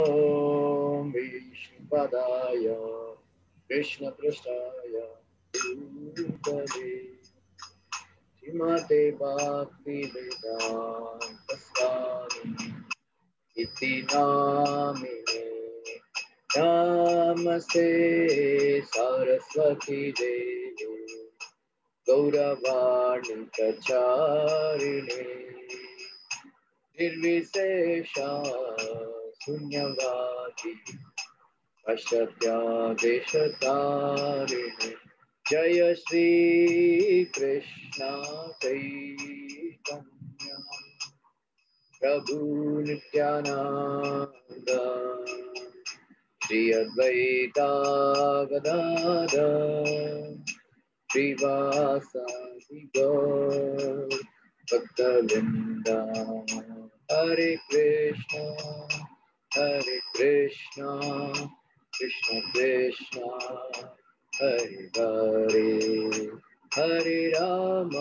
ॐ विष्णुपदाय कृष्णपृष्ठाय भूतले श्रीमते भक्तिवेदान्तस्वामिनि इति नामिने। नमस्ते सरस्वती देवी गौरवाणी प्रचारिणे निर्विशेषा शून्यवादी पश्चात्यादेशतारिणे। जय श्री कृष्ण चैतन्य प्रभु नित्यानंद श्री अद्वैता गदाधर श्रीवासादि गौर भक्तवृंदा। हरे कृष्णा कृष्ण कृष्ण हरे हरे, हरे राम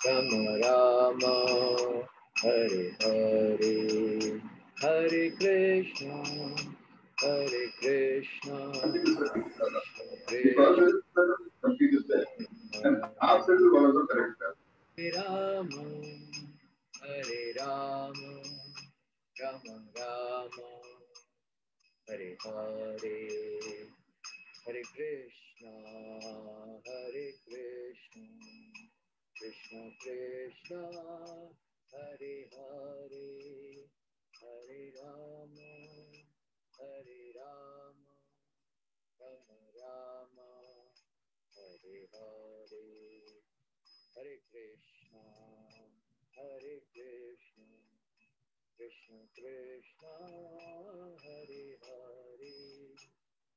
राम राम हरे हरे। हरे कृष्णा कृष्ण हरे राम राम राम हरे हरे। हरे कृष्णा कृष्ण कृष्ण हरे हरे, हरे राम राम राम हरे हरे। हरे कृष्णा कृष्ण कृष्ण हरे हरे,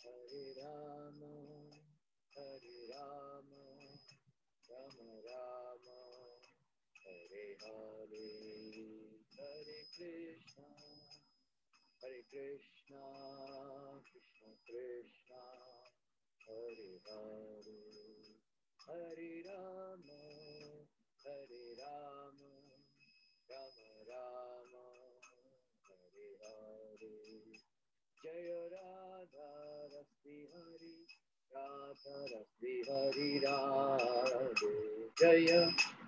हरे राम राम राम हरे हरे। हरे कृष्णा कृष्ण कृष्ण हरे हरे, हरे राम राम हरे हरे। जय राधा रश्मि हरि, राधा रश्मि हरि राधे। जय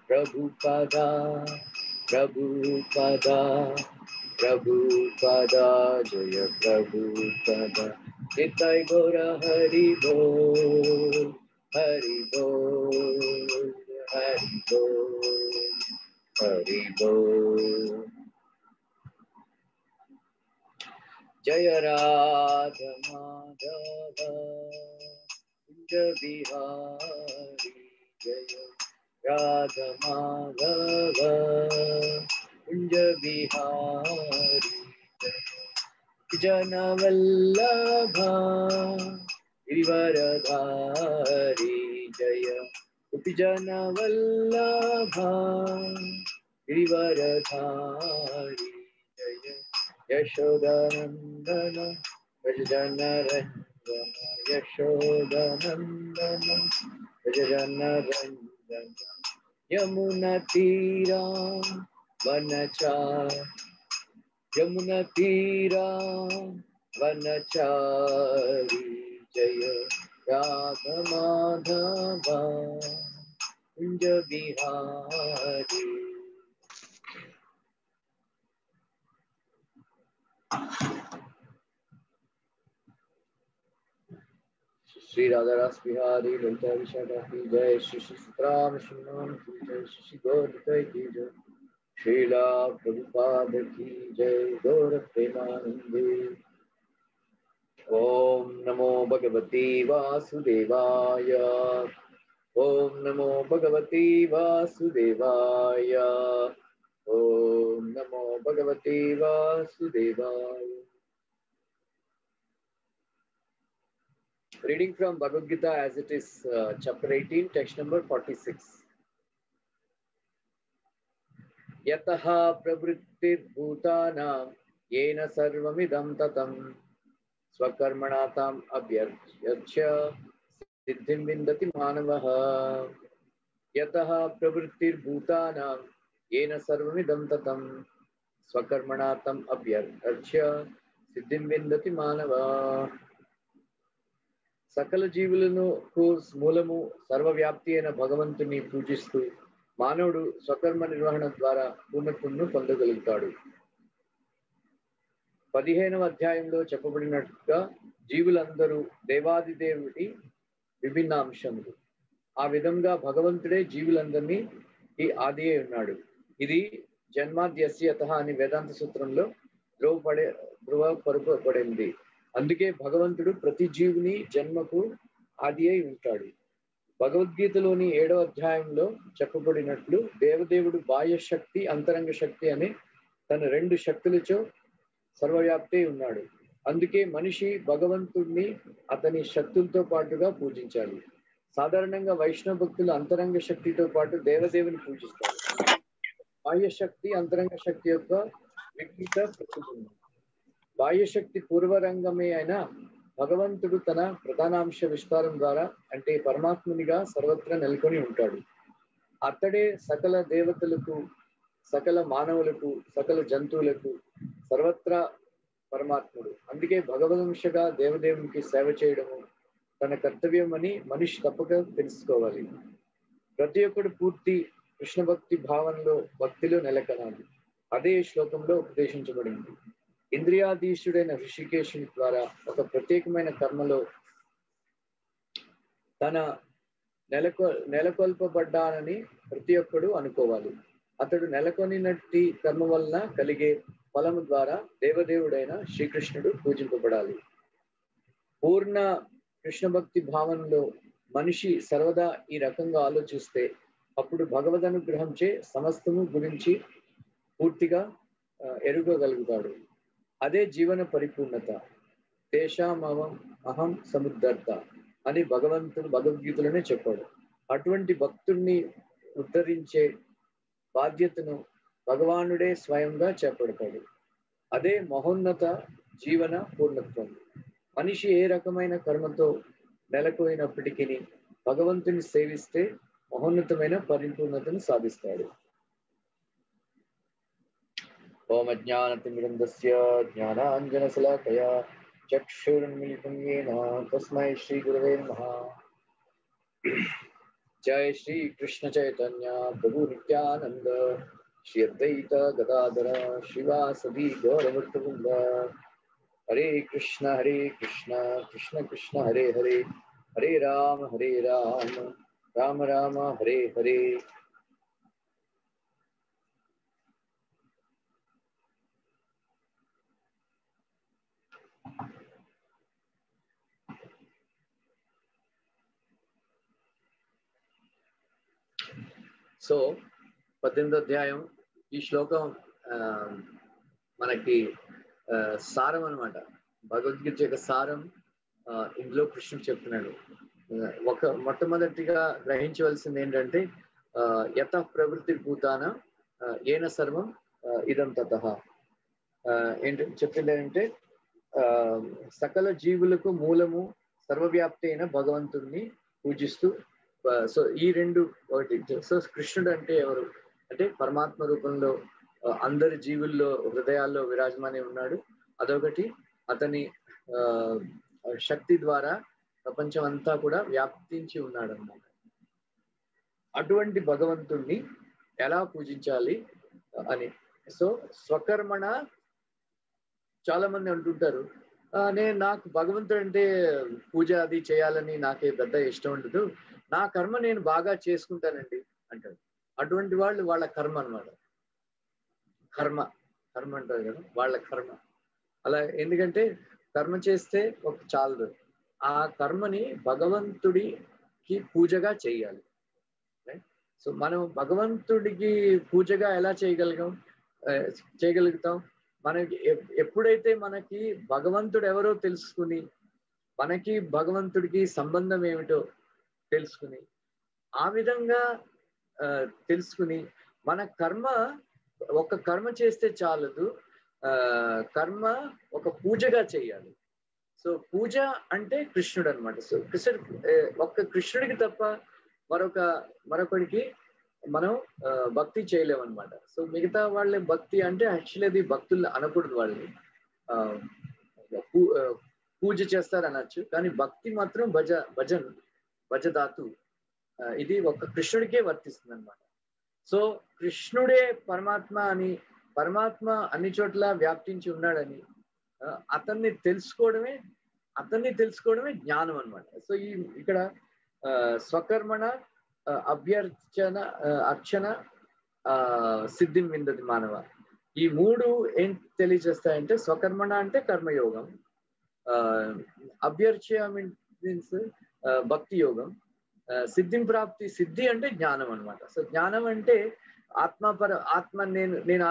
प्रभुपदा जय प्रभुपदा। निताय गौर हरि बोल, हरि बोल, हरि बोल, हरि बोल। जय राधा माधव कुंज बिहारी, जय राधा माधव कुंज बिहारी। जन वल्लभा गिरिवरधारी, जय जन वल्लभा गिरिवरधारी। जय यशोदानंदन व्रज जन रंजन, यशोदानंदन व्रज जन रंजन। यमुना तीरा वनचार, यमुना तीरा वनचारी। जय राधा माधव कुंज बिहारी। श्री राधा रस बिहारी ललिता विशाखा की जय। श्री श्री सीताराम श्रीमान की जय। श्री गौर की जय। श्रीला प्रभुपाद की जय। गौर प्रेमानंदे। ओम नमो भगवते वासुदेवाय, ओम नमो भगवते वासुदेवाय, ओम नमो भगवते वासुदेवाय। Reading from Bhagavad Gita as it is, chapter 18, text number 46. Yataha pravrittir bhutanam yena sarvamidam tatam स्वकर्मणा ताम अभ्यर्च्य सिद्धिं विन्दति मानवः। यतः प्रवृत्तिर्भूतानां येन सर्वमिदं ततं స్వకర్మణా తం అభ్యర్చ్య సిద్ధిం విందతి మానవ. సకల జీవులను మూలము సర్వవ్యాప్తి అయిన భగవంతుని పూజిస్తూ మానవుడు స్వకర్మ నిర్వహణ ద్వారా పూర్ణత్వంను పొందగలుగుతాడు. 15వ అధ్యాయంలో చెప్పబడినట్టుగా జీవులందరూ దేవాదిదేవుడి విభిన్న అంశములు. ఆ విధంగా భగవంతుడే జీవులందరినీ ఆది అయి ఉన్నాడు. ఇది జన్మాద్యస్యత అని వేదాంత సూత్రంలో ధృవపరపబడింది. అందుకే భగవంతుడు ప్రతి జీవుని జన్మకు ఆది అయి ఉంటాడు. భగవద్గీతలోని 7వ అధ్యాయంలో చెప్పబడినట్లు దేవదేవుడు బాహ్య శక్తి అంతరంగ శక్తి అనే తన 2 శక్తులతో సర్వవ్యాప్తి ఉన్నాడు. అందుకే మనిషి భగవంతుడిని అతని శక్తులతో పాటుగా పూజించాలి. సాధారణంగా వైష్ణవ భక్తులు అంతరంగ శక్తితో పాటు దేవదేవుని పూజిస్తారు. బాహ్య శక్తి అంతరంగ శక్తి యొక్క వికృత ప్రతిబింబం. బాహ్య శక్తి పూర్వరంగమే అయినా భగవంతుడు తన ప్రధానాంశ విస్తారం ద్వారా అంటే పరమాత్మునిగా సర్వత్రా నెలకొని ఉంటాడు. అతడే సకల దేవతలకు, సకల మానవులకు, సకల జంతువులకు సర్వత్రా పరమాత్ముడు. అందుకే భగవదంశగా దేవదేవునికి సేవ చేయడము తన కర్తవ్యం అని మనిషి తప్పక తెలుసుకోవాలి. ప్రతి ఒక్కడు పూర్తి కృష్ణ భక్తి భావనలో భక్తిలో నెలకొనాలి. అదే శ్లోకంలో ఉపదేశించబడింది. ఇంద్రియాధీశుడైన ఋషికేశుని ద్వారా ఒక ప్రత్యేకమైన కర్మలో తన నెలకొల్పబడ్డానని ప్రతి ఒక్కడు అనుకోవాలి. అతడు నెలకొనినట్టి కర్మ వలన కలిగే ఫలము ద్వారా దేవదేవుడైన శ్రీకృష్ణుడు పూజింపబడాలి. పూర్ణ కృష్ణ భక్తి భావనలో మనిషి సర్వదా ఈ రకంగా ఆలోచిస్తే అప్పుడు భగవద్ అనుగ్రహంచే సమస్తము గురించి పూర్తిగా ఎరుగగలుగుతాడు. అదే జీవన పరిపూర్ణత. తేషామవం అహం సముద్ధర్త అని భగవంతుడు భగవద్గీతలోనే చెప్పాడు. అటువంటి భక్తుడిని ఉద్ధరించే బాధ్యతను భగవానుడే స్వయంగా చేపడతాడు. అదే మహోన్నత జీవన పూర్ణత్వం. మనిషి ఏ రకమైన కర్మతో నెలకొయినప్పటికీ భగవంతుని సేవిస్తే మహోన్నతమైన పరిపూర్ణతను సాధిస్తాడు. ఓం అజ్ఞానతిమిరంధస్య జ్ఞానాంజనశలాకయా చక్షురున్మిలితం యేన తస్మై శ్రీ గురవే నమః. జై శ్రీ కృష్ణ చైతన్య ప్రభు నిత్యానంద శ్రీ అద్వైత గదాధర శ్రీవాసవి గౌరవృంద. హరే కృష్ణ కృష్ణ కృష్ణ హరే హరే, హరే రామ రామ రామ హరే హరే. సో 18వ అధ్యాయం ఈ శ్లోకం మనకి సారం అన్నమాట. భగవద్గీత యొక్క సారం ఇందులో కృష్ణుడు చెప్తున్నాడు. మొట్టమొదటిగా గ్రహించవలసింది ఏంటంటే యత ప్రవృత్తి భూతాన ఏన సర్వం ఇదం తతః. ఏంటి చెప్పింది ఏంటంటే సకల జీవులకు మూలము సర్వవ్యాప్తి అయిన భగవంతుడిని పూజిస్తూ, సో ఈ 2 ఒకటి. సో కృష్ణుడు అంటే ఎవరు అంటే పరమాత్మ రూపంలో అందరి జీవుల్లో హృదయాల్లో విరాజమానే ఉన్నాడు. అదొకటి. అతని శక్తి ద్వారా ప్రపంచం అంతా కూడా వ్యాప్తించి ఉన్నాడు అన్నమాట. అటువంటి భగవంతుణ్ణి ఎలా పూజించాలి అని. సో స్వకర్మణ చాలా మంది అంటుంటారు, నాకు భగవంతుడు అంటే పూజ అది చేయాలని నాకే పెద్ద ఇష్టం ఉండదు, నా కర్మ నేను బాగా చేసుకుంటానండి అంటాడు. అటువంటి వాళ్ళు వాళ్ళ కర్మ అన్నమాట. కర్మ అంటారు కదా, వాళ్ళ కర్మ అలా. ఎందుకంటే కర్మ చేస్తే ఒక చాలదు, ఆ కర్మని భగవంతుడికి పూజగా చేయాలి. సో మనం భగవంతుడికి పూజగా ఎలా చేయగలుగుతాం? మనకి ఎప్పుడైతే మనకి భగవంతుడు ఎవరో తెలుసుకుని, మనకి భగవంతుడికి సంబంధం ఏమిటో తెలుసుకుని, ఆ విధంగా తెలుసుకుని మన ఒక కర్మ చేస్తే చాలదు, కర్మ ఒక పూజగా చేయాలి. సో పూజ అంటే కృష్ణుడు అనమాట. సో కృష్ణుడికి తప్ప మరొకడికి మనం భక్తి చేయలేమన్నమాట. సో మిగతా వాళ్ళ భక్తి అంటే యాక్చువల్లీ అది భక్తులు అనకూడదు వాళ్ళని. పూజ చేస్తారు అనొచ్చు, కానీ భక్తి మాత్రం భజధాతు ఇది ఒక కృష్ణుడికే వర్తిస్తుంది అనమాట. సో కృష్ణుడే పరమాత్మ అని, పరమాత్మ అన్ని చోట్ల వ్యాప్తించి ఉన్నాడని అతన్ని తెలుసుకోవడమే జ్ఞానం అనమాట. సో ఇక్కడ స్వకర్మణ అర్చన సిద్ధిం విందతి మానవ, ఈ మూడు ఏం తెలియజేస్తాయంటే, స్వకర్మణ అంటే కర్మయోగం, అభ్యర్చ మీన్స్ భక్తి యోగం, సిద్ధిం ప్రాప్తి, సిద్ధి అంటే జ్ఞానం అనమాట. సో జ్ఞానం అంటే ఆత్మ నేను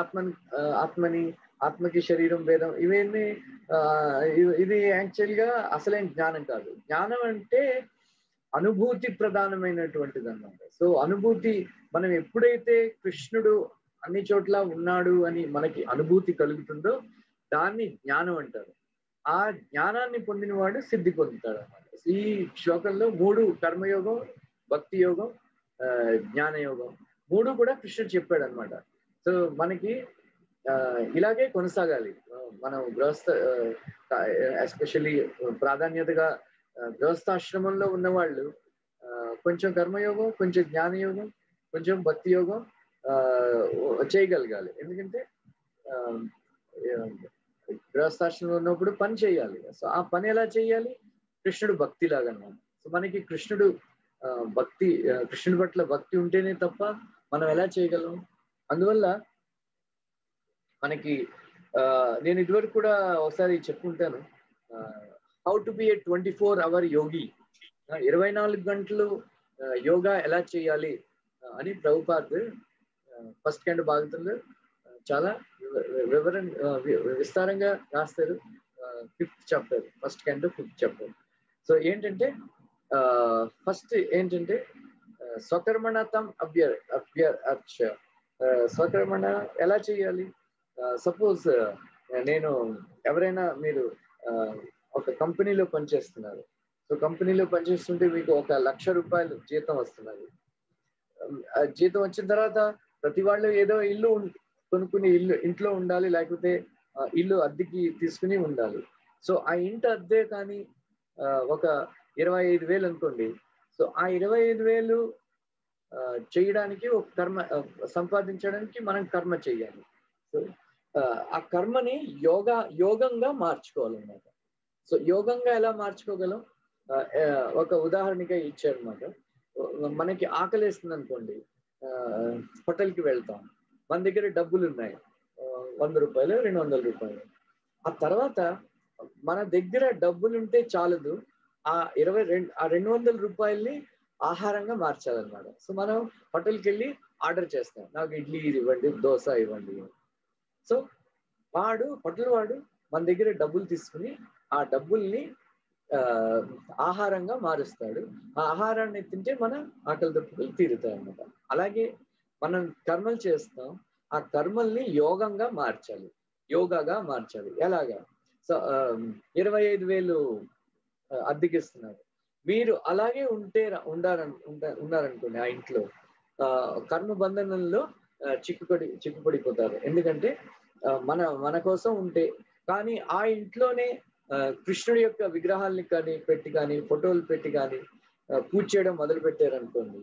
ఆత్మని, ఆత్మకి శరీరం భేదం, ఇవన్నీ ఇది యాక్చువల్ గా అసలైన జ్ఞానం కాదు. జ్ఞానం అంటే అనుభూతి ప్రధానమైనటువంటిది అన్నమాట. సో అనుభూతి, మనం ఎప్పుడైతే కృష్ణుడు అన్ని చోట్ల ఉన్నాడు అని మనకి అనుభూతి కలుగుతుందో దాన్ని జ్ఞానం అంటారు. ఆ జ్ఞానాన్ని పొందినవాడు సిద్ధి పొందుతాడు అన్నమాట. ఈ శ్లోకంలో 3 కర్మయోగం, భక్తి యోగం, జ్ఞానయోగం 3 కూడా కృష్ణుడు చెప్పాడు అనమాట. సో మనకి ఇలాగే కొనసాగాలి. మనం ఎస్పెషల్లీ ప్రాధాన్యతగా గృహస్థాశ్రమంలో ఉన్నవాళ్ళు కొంచెం కర్మయోగం, కొంచెం జ్ఞానయోగం, కొంచెం భక్తి యోగం చేయగలగాలి. ఎందుకంటే గృహస్థాశ్రమంలో ఉన్నప్పుడు పని చేయాలి. సో ఆ పని ఎలా చేయాలి? కృష్ణుడు భక్తి లాగా అన్నమాట. సో మనకి కృష్ణుడి పట్ల భక్తి ఉంటేనే తప్ప మనం ఎలా చేయగలం? అందువల్ల మనకి నేను ఇదివరకు కూడా ఒకసారి చెప్పుకుంటాను, how to be A 24-hour యోగి, 24 గంటలు యోగా ఎలా చేయాలి అని ప్రభుపాద్ ఫస్ట్ కండ్ భాగవతంలో చాలా విస్తారంగా రాస్తారు. 5th chapter, first canto 5th chapter. So ఏంటంటే ఫస్ట్ ఏంటంటే స్వకర్మణతం అర్చ, స్వకర్మణ ఎలా చేయాలి? సపోజ్ నేను ఎవరైనా, మీరు ఒక కంపెనీలో పనిచేస్తున్నారు. సో కంపెనీలో పనిచేస్తుంటే మీకు 1,00,000 రూపాయలు జీతం వస్తున్నది. జీతం వచ్చిన తర్వాత ప్రతి వాళ్ళు ఏదో ఇల్లు కొనుక్కుని ఇంట్లో ఉండాలి, లేకపోతే ఇల్లు అద్దెకి తీసుకుని ఉండాలి. సో ఆ ఇంటి అద్దె కానీ ఒక 25,000 అనుకోండి. సో ఆ 25,000 చేయడానికి ఒక కర్మ సంపాదించడానికి మనం కర్మ చేయాలి. సో ఆ కర్మని యోగంగా మార్చుకోవాలన్నమాట. సో యోగంగా ఎలా మార్చుకోగలం? ఒక ఉదాహరణగా ఇచ్చారనమాట. మనకి ఆకలేస్తుంది అనుకోండి, హోటల్కి వెళ్తాం, మన దగ్గర డబ్బులు ఉన్నాయి, 100 రూపాయలు, 200 రూపాయలు. ఆ తర్వాత మన దగ్గర డబ్బులుంటే చాలదు, ఆ 200 రూపాయల్ని ఆహారంగా మార్చాలన్నమాట. సో మనం హోటల్కి వెళ్ళి ఆర్డర్ చేస్తాం, నాకు ఇడ్లీ ఇవ్వండి, దోశ ఇవ్వండి. సో హోటల్ వాడు మన దగ్గర డబ్బులు తీసుకుని ఆ డబ్బుల్ని ఆహారంగా మారుస్తాడు. ఆ ఆహారాన్ని తింటే మన ఆకలి దప్పులు తీరుతాయి అన్నమాట. అలాగే మనం కర్మలు చేస్తాం, ఆ కర్మల్ని యోగాగా మార్చాలి. ఎలాగా? సో 25,000 అద్దెకిస్తున్నారు, మీరు అలాగే ఉన్నారనుకోండి, ఆ ఇంట్లో కర్మ బంధనంలో చిక్కుపడిపోతారు. ఎందుకంటే మన కోసం ఉంటే, కానీ ఆ ఇంట్లోనే కృష్ణుడి యొక్క విగ్రహాలని పెట్టి కానీ ఫోటోలు పెట్టి కానీ పూజ చేయడం మొదలు పెట్టారనుకోండి.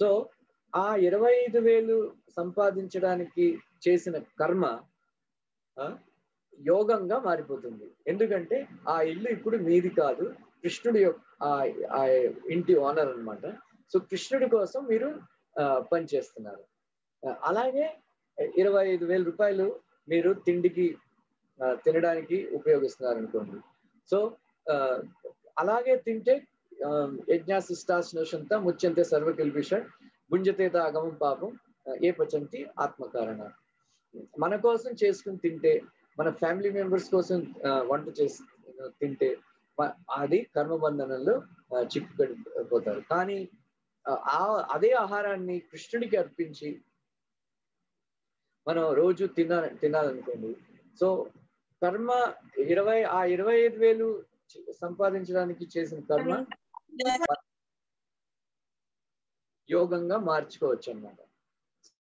సో ఆ 25,000 సంపాదించడానికి చేసిన కర్మ యోగంగా మారిపోతుంది. ఎందుకంటే ఆ ఇల్లు ఇప్పుడు మీది కాదు, కృష్ణుడి యొక్క ఆ ఇంటి ఓనర్ అన్నమాట. సో కృష్ణుడి కోసం మీరు పని చేస్తున్నారు. అలాగే 25,000 రూపాయలు మీరు తినడానికి ఉపయోగిస్తున్నారు అనుకోండి. సో అలాగే తింటే యజ్ఞాశిష్టాశ్నోషంత ముచ్యంతే సర్వకిల్బిష భుంజతేత అగమం పాపం ఏ పచంతి ఆత్మకారణ. మన కోసం చేసుకుని తింటే, మన ఫ్యామిలీ మెంబర్స్ కోసం వంట చేసి తింటే అది కర్మబంధనంలో చిక్కుపడిపోతారు. కానీ అదే ఆహారాన్ని కృష్ణుడికి అర్పించి మనం రోజు తినాలనుకోండి. సో కర్మ 25,000 సంపాదించడానికి చేసిన కర్మ యోగంగా మార్చుకోవచ్చు అన్నమాట.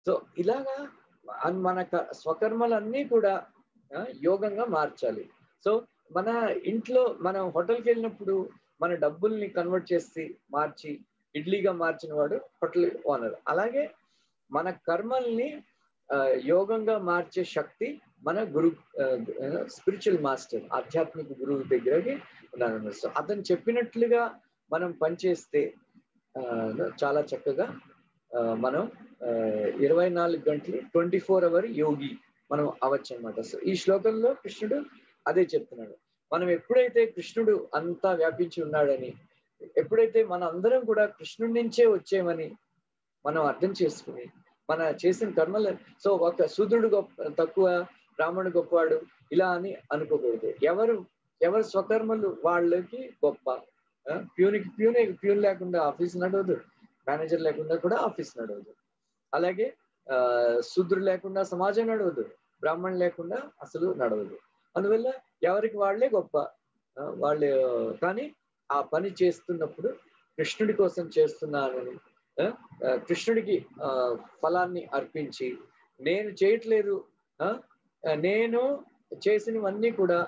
సో ఇలాగా మన స్వకర్మలన్నీ కూడా యోగంగా మార్చాలి. సో మన ఇంట్లో మనం హోటల్కి వెళ్ళినప్పుడు మన డబ్బుల్ని కన్వర్ట్ చేసి మార్చి ఇడ్లీగా మార్చిన వాడు హోటల్ ఓనర్. అలాగే మన కర్మల్ని యోగంగా మార్చే శక్తి మన గురు స్పిరిచువల్ మాస్టర్ ఆధ్యాత్మిక గురువు దగ్గరకి ఉన్నాను. సో అతను చెప్పినట్లుగా మనం పనిచేస్తే చాలా చక్కగా మనం 24 గంటలు 24 అవర్ యోగి మనం అవ్వచ్చు అనమాట. సో ఈ శ్లోకంలో కృష్ణుడు అదే చెప్తున్నాడు. మనం ఎప్పుడైతే కృష్ణుడు అంతా వ్యాపించి ఉన్నాడని, ఎప్పుడైతే మన అందరం కూడా కృష్ణుడి నుంచే వచ్చేమని మనం అర్థం చేసుకుని మన చేసిన కర్మలు, సో ఒక శూద్రుడు తక్కువ, బ్రాహ్మణుడు గొప్పవాడు ఇలా అని అనుకోకూడదు. ఎవరు స్వకర్మలు వాళ్ళకి గొప్ప. ప్యూన్ లేకుండా ఆఫీస్ నడవదు, మేనేజర్ లేకుండా కూడా ఆఫీస్ నడవదు. అలాగే శూద్రుడు లేకుండా సమాజం నడవదు, బ్రాహ్మణుడు లేకుండా అసలు నడవదు. అందువల్ల ఎవరికి వాళ్ళే గొప్ప వాళ్ళు. కానీ ఆ పని చేస్తున్నప్పుడు కృష్ణుడి కోసం చేస్తున్నానని, కృష్ణుడికి ఫలాన్ని అర్పించి, నేను చేయట్లేదు, నేను చేసినవన్నీ కూడా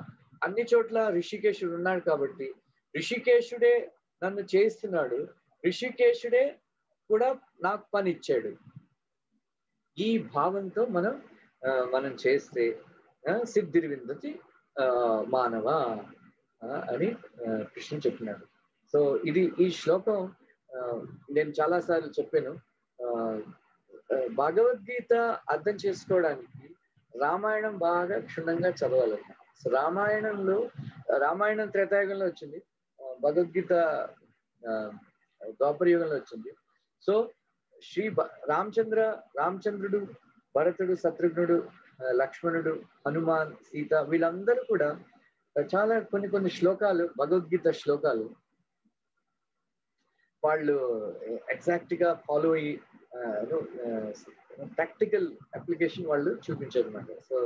అన్ని చోట్ల ఋషికేశుడు ఉన్నాడు కాబట్టి ఋషికేశుడే నన్ను చేస్తున్నాడు, ఋషికేశుడే కూడా నాకు పని ఇచ్చాడు. ఈ భావంతో మనం చేస్తే సిద్ధిర్విందతి మానవ అని కృష్ణుడు చెప్పినాడు. సో ఈ శ్లోకం నేను చాలాసార్లు చెప్పాను. భగవద్గీత అర్థం చేసుకోవడానికి రామాయణం బాగా క్షుణ్ణంగా చదవాలన్నమాట. సో రామాయణం త్రేతాయుగంలో వచ్చింది, భగవద్గీత ద్వాపర యుగంలో వచ్చింది. సో రామచంద్రుడు, భరతుడు, శత్రుఘ్నుడు, లక్ష్మణుడు, హనుమాన్, సీత వీళ్ళందరూ కూడా చాలా కొన్ని శ్లోకాలు, భగవద్గీత శ్లోకాలు వాళ్ళు ఎగ్జాక్ట్ గా ఫాలో అయ్యి ప్రాక్టికల్ అప్లికేషన్ వాళ్ళు చూపించారు అన్నమాట. సో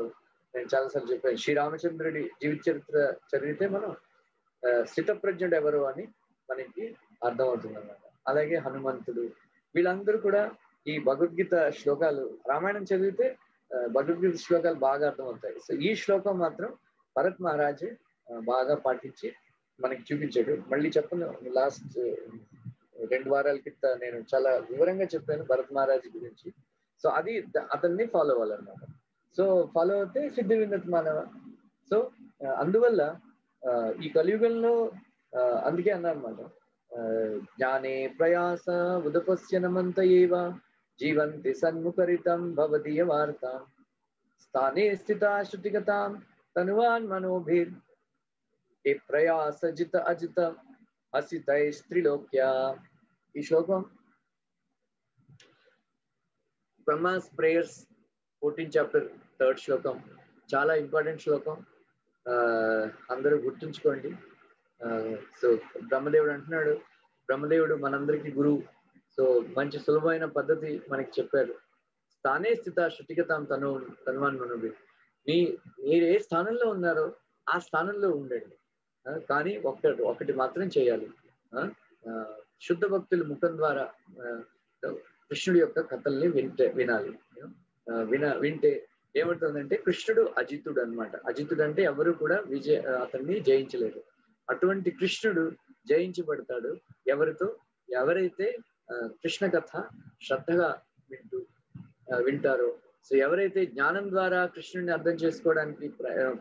నేను చాలాసార్లు చెప్పాను, శ్రీరామచంద్రుడి జీవిత చరిత్ర చదివితే మనం స్థితప్రజ్ఞుడు ఎవరు అని మనకి అర్థమవుతుంది అన్నమాట. అలాగే హనుమంతుడు, వీళ్ళందరూ కూడా ఈ భగవద్గీత శ్లోకాలు, రామాయణం చదివితే భగవద్గీత శ్లోకాలు బాగా అర్థమవుతాయి. సో ఈ శ్లోకం మాత్రం భరత్ మహారాజే బాగా పాటించి మనకి చూపించాడు. మళ్ళీ చెప్పను, లాస్ట్ 2 వారాల క్రితం నేను చాలా వివరంగా చెప్పాను భరత్ మహారాజ్ గురించి. సో అది అతన్ని ఫాలో అవ్వాలన్నమాట. సో ఫాలో అవుతే సిద్ధి విన్నతి మానవ. సో అందువల్ల ఈ కలియుగంలో అందుకే అన్నమాట, జ్ఞానే ప్రయాస ఉదపస్యనమంత ఏవ జీవంతి సన్ముఖరితం భవదీయ వార్తాం స్థానే స్థితా శృతిగతాం తనువాన్ మనోభిర్ ఏ ప్రయాస జిత అజిత అసితై స్త్రీలోక్య. ఈ శ్లోకం Brahma's prayers 14th chapter 3rd శ్లోకం, చాలా ఇంపార్టెంట్ శ్లోకం, అందరూ గుర్తుంచుకోండి. సో బ్రహ్మదేవుడు అంటున్నాడు, బ్రహ్మదేవుడు మనందరికీ గురువు. సో మంచి సులభమైన పద్ధతి మనకి చెప్పారు. స్థానే స్థిత శృతిగతాం తనువాన్ మనోభి. మీరు ఏ స్థానంలో ఉన్నారో ఆ స్థానంలో ఉండండి, కానీ ఒకటి మాత్రం చేయాలి. శుద్ధ భక్తుల ముఖం ద్వారా కృష్ణుడి యొక్క కథల్ని వినాలి. వింటే ఏమవుతుందంటే కృష్ణుడు అజితుడు అనమాట. అజితుడు అంటే ఎవరు కూడా అతన్ని జయించలేరు. అటువంటి కృష్ణుడు జయించబడతాడు ఎవరైతే కృష్ణ కథ శ్రద్ధగా వింటారో. సో ఎవరైతే జ్ఞానం ద్వారా కృష్ణుడిని అర్థం చేసుకోవడానికి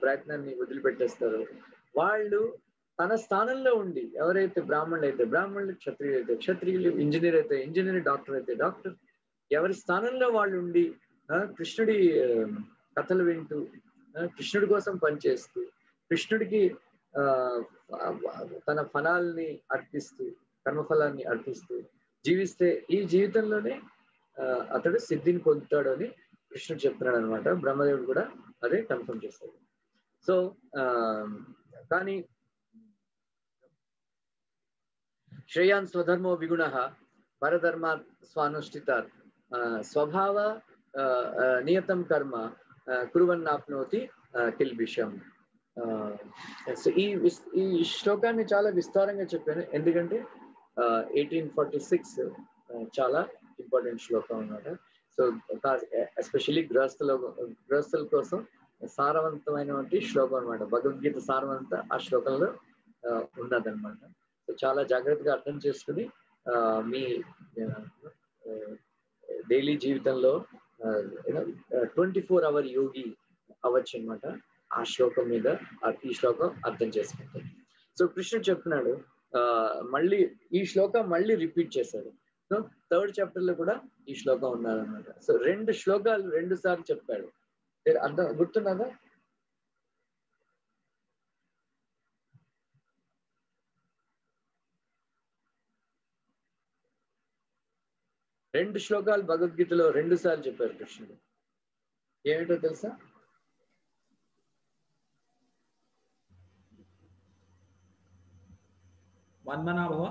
ప్రయత్నాన్ని వదిలిపెట్టేస్తారో వాళ్ళు తన స్థానంలో ఉండి, ఎవరైతే బ్రాహ్మణులు అయితే బ్రాహ్మణులు, క్షత్రియులు అయితే క్షత్రియులు, ఇంజనీర్ అయితే ఇంజనీర్, డాక్టర్ అయితే డాక్టర్, ఎవరి స్థానంలో వాళ్ళు ఉండి కృష్ణుడి కథలు వింటూ కృష్ణుడి కోసం పనిచేస్తూ కృష్ణుడికి తన ఫలాల్ని అర్పిస్తూ కర్మఫలాన్ని అర్పిస్తూ జీవిస్తే ఈ జీవితంలోనే అతడు సిద్ధిని పొందుతాడు అని కృష్ణుడు చెప్తున్నాడు అనమాట. బ్రహ్మదేవుడు కూడా అదే కన్ఫర్మ్ చేస్తాడు. సో కానీ శ్రేయాన్ స్వధర్మో విగుణ పరధర్మా స్వానుష్ఠితాత్ స్వభావ నియతం కర్మ కురువన్నాప్నోతి కిల్బిషం. ఈ శ్లోకాన్ని చాలా విస్తారంగా చెప్పాను, ఎందుకంటే 1846 చాలా ఇంపార్టెంట్ శ్లోకం అన్నమాట. సో సో ఎస్పెషల్లీ గృహస్థుల కోసం సారవంతమైనటువంటి శ్లోకం అనమాట. భగవద్గీత సారవంత ఆ శ్లోకంలో ఉన్నదన్నమాట. సో చాలా జాగ్రత్తగా అర్థం చేసుకుని మీ డైలీ జీవితంలో 24 hour యోగి అవ్వచ్చు అనమాట. ఆ శ్లోకం మీద ఈ శ్లోకం అర్థం చేసుకుంటాం. సో కృష్ణుడు చెప్తున్నాడు, మళ్ళీ ఈ శ్లోకం మళ్ళీ రిపీట్ చేశాడు. సో 3rd chapter లో కూడా ఈ శ్లోకం ఉన్నదన్నమాట. సో 2 శ్లోకాలు 2 సార్లు చెప్పాడు. అర్థం గుర్తున్నదా? రెండు శ్లోకాలు భగవద్గీతలో 2 సార్లు చెప్పారు కృష్ణుడు. ఏమిటో తెలుసా? మన్మనాభవ,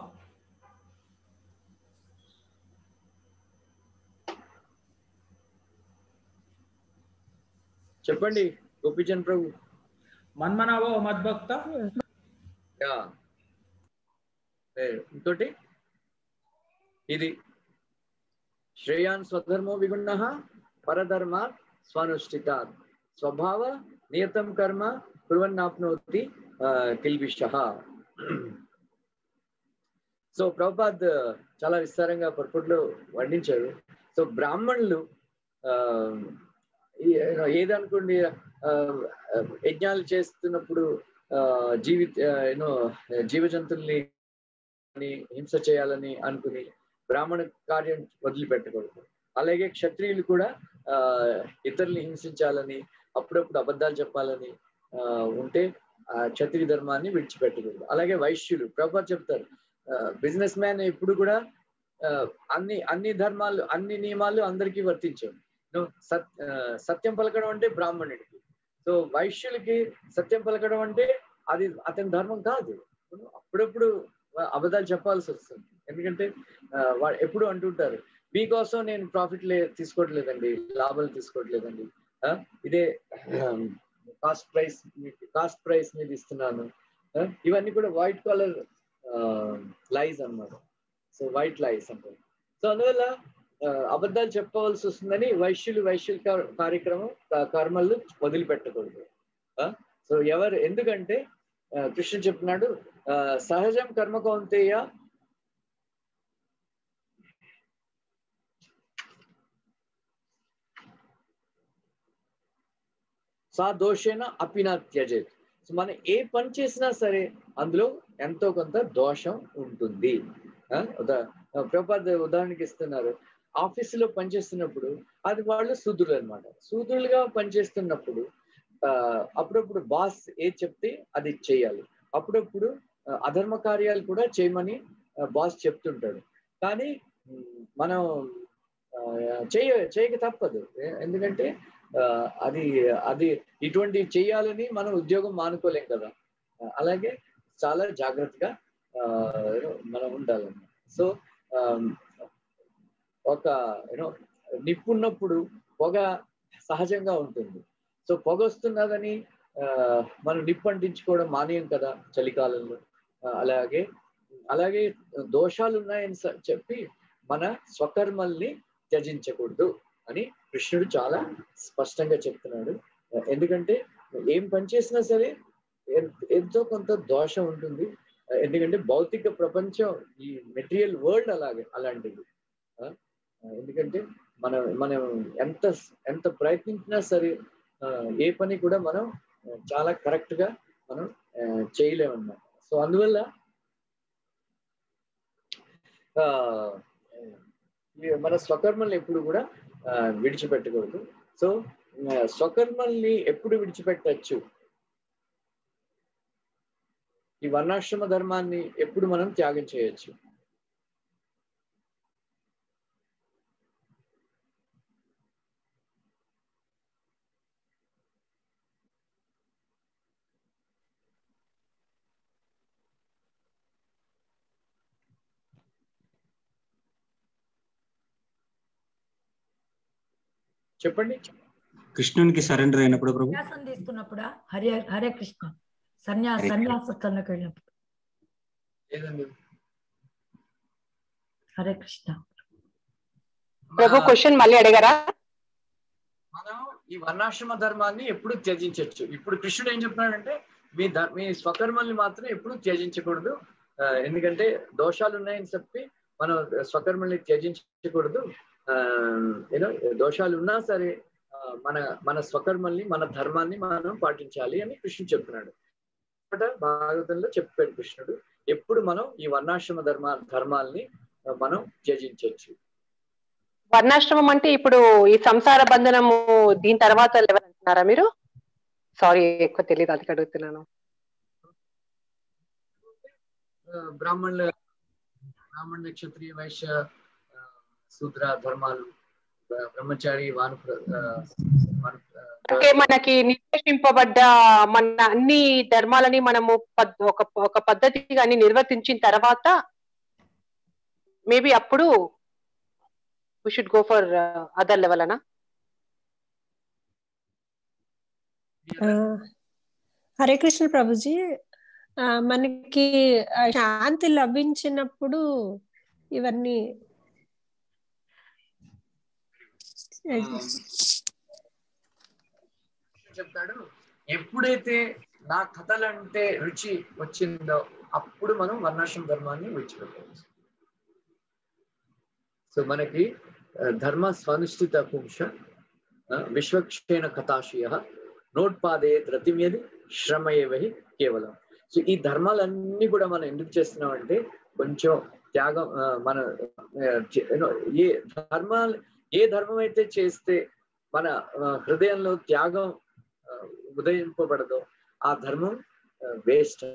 చెప్పండి గోపీచంద్ ప్రభు. మన్మనాభవ మద్భక్త. ఇంకోటి ఇది శ్రేయాన్ స్వధర్మో విగుణః పరధర్మాత్ స్వనుష్ఠితాత్ స్వభావ నియతం కర్మ కుర్వన్నాప్నోతి కిల్బిషః. సో ప్రభుపాద్ చాలా విస్తారంగా పర్పుట్లో వర్ణించారు. సో బ్రాహ్మణులు ఏదనుకోండి, యజ్ఞాలు చేస్తున్నప్పుడు జీవజంతుల్ని హింస చేయాలని అనుకుని బ్రాహ్మణ కార్యం వదిలిపెట్టకూడదు. అలాగే క్షత్రియులు కూడా ఇతరుల్ని హింసించాలని, అప్పుడప్పుడు అబద్ధాలు చెప్పాలని ఉంటే క్షత్రియ ధర్మాన్ని విడిచిపెట్టకూడదు. అలాగే వైశ్యులు, ప్రభుపాద్ చెప్తారు, బిజినెస్ మ్యాన్ ఎప్పుడు కూడా అన్ని ధర్మాలు, అన్ని నియమాలు అందరికీ వర్తించవు. సత్యం పలకడం అంటే బ్రాహ్మణుడికి, సో వైశ్యులకి సత్యం పలకడం అంటే అది అతని ధర్మం కాదు. అప్పుడప్పుడు అబద్ధాలు చెప్పాల్సి వస్తుంది. ఎందుకంటే వాడు ఎప్పుడు అంటుంటారు, మీకోసం నేను ప్రాఫిట్ తీసుకోవట్లేదండి, లాభాలు తీసుకోవట్లేదండి, ఇదే కాస్ట్ ప్రైస్ మీద ఇస్తున్నాను. ఇవన్నీ కూడా వైట్ కాలర్ లైస్ అన్నమాట. సో వైట్ లైస్ అంటారు. సో అందువల్ల అబద్ధాలు చెప్పవలసి వస్తుందని వైశ్యుల కార్యక్రమం కర్మలు వదిలిపెట్టకూడదు. సో ఎందుకంటే కృష్ణుడు చెప్తున్నాడు, సహజం కర్మ కౌంతేయ సా దోషేన అపినా త్యజేత్. సో మనం ఏ పని చేసినా సరే అందులో ఎంతో కొంత దోషం ఉంటుంది. ప్రభుపాద్ ఉదాహరణకి ఇస్తున్నారు, ఆఫీసులో పనిచేస్తున్నప్పుడు అది వాళ్ళు శూద్రులు అనమాట. శూద్రులుగా పనిచేస్తున్నప్పుడు అప్పుడప్పుడు బాస్ ఏది చెప్తే అది చేయాలి. అప్పుడప్పుడు అధర్మ కార్యాలు కూడా చేయమని బాస్ చెప్తుంటాడు. కానీ మనం చేయక తప్పదు. ఎందుకంటే అది ఇటువంటి చేయాలని మనం ఉద్యోగం మానుకోలేం కదా. అలాగే చాలా జాగ్రత్తగా మనం ఉండాలన్నమాట. సో ఒక నిప్పున్నప్పుడు పొగ సహజంగా ఉంటుంది. సో పొగ వస్తున్నదని మనం నిప్పు అంటించుకోవడం మానేయం కదా చలికాలంలో. అలాగే దోషాలు ఉన్నాయని చెప్పి మన స్వకర్మల్ని త్యజించకూడదు అని కృష్ణుడు చాలా స్పష్టంగా చెప్తున్నాడు. ఎందుకంటే ఏం పని చేసినా సరే ఎంతో కొంత దోషం ఉంటుంది. ఎందుకంటే భౌతిక ప్రపంచం, ఈ మెటీరియల్ వరల్డ్ అలాంటిది. ఎందుకంటే మనం ఎంత ప్రయత్నించినా సరే ఏ పని కూడా మనం చాలా కరెక్ట్ గా మనం చేయలేమన్నమాట. సో అందువల్ల మన స్వకర్మల్ని ఎప్పుడు కూడా విడిచిపెట్టకూడదు. సో స్వకర్మల్ని ఎప్పుడు విడిచిపెట్టచ్చు, ఈ వర్ణాశ్రమ ధర్మాన్ని ఎప్పుడు మనం త్యాగం చేయొచ్చు? చెప్పండి. కృష్ణునికి సరెండర్ అయినప్పుడు ప్రభు, సన్యాసం తీసుకున్నప్పుడా? హరే కృష్ణ. సన్యాసంలోకి వెళ్ళినప్పుడు. హరే కృష్ణ. ప్రభు క్వశ్చన్ మళ్ళీ అడిగారా? మనం ఈ వర్ణాశ్రమ ధర్మాన్ని ఎప్పుడు త్యజించవచ్చు. ఇప్పుడు కృష్ణుడు ఏం చెప్తున్నాడంటే మీ స్వకర్మల్ని మాత్రం ఎప్పుడు త్యజించకూడదు. ఎందుకంటే దోషాలు ఉన్నాయని చెప్పి మనం స్వకర్మల్ని త్యజించకూడదు. యూనో దోషాలు ఉన్నా సరే మన స్వకర్మల్ని మన ధర్మాన్ని మనం పాటించాలి అని కృష్ణుడు చెప్తున్నాడు. భాగవతంలో చెప్పాడు కృష్ణుడు ఎప్పుడు మనం ఈ వర్ణాశ్రమ ధర్మాల్ని మనం త్యజించవచ్చు. వర్ణాశ్రమం అంటే ఇప్పుడు ఈ సంసార బంధనము దీని తర్వాత లెవెల్ అంటున్నారా మీరు? సారీ, ఎక్కువ తెలియదు, అది అడుగుతున్నాను. బ్రాహ్మణ క్షత్రియ వైశ్య శూద్ర ధర్మాలు, బ్రహ్మచారి అంటే మనకి నిర్దేశింపబడ్డ మన అన్ని ధర్మాలని మనము ఒక పద్ధతిగా అన్ని నిర్వర్తించిన తర్వాత మేబీ అప్పుడు we should go for other level ana. Hare Krishna Prabhuji, మనకి శాంతి లభించినప్పుడు ఇవన్నీ చెప్తాడు. ఎప్పుడైతే నా కథలంటే రుచి వచ్చిందో అప్పుడు మనం వర్ణాశ్రమ ధర్మాన్ని విడిచిపెట్టవచ్చు. సో మనకి ధర్మ స్వనుష్ఠిత పుంష విశ్వక్షేణ కథాశయ నోట్పాదే రతిమేది శ్రమయేవహి కేవలం. సో ఈ ధర్మాలన్నీ కూడా మనం ఎందుకు చేస్తున్నామంటే కొంచెం త్యాగం, మన ఏ ధర్మం అయితే చేస్తే మన హృదయంలో త్యాగం ఉదయింపబడదో ఆ ధర్మం వేస్ట్.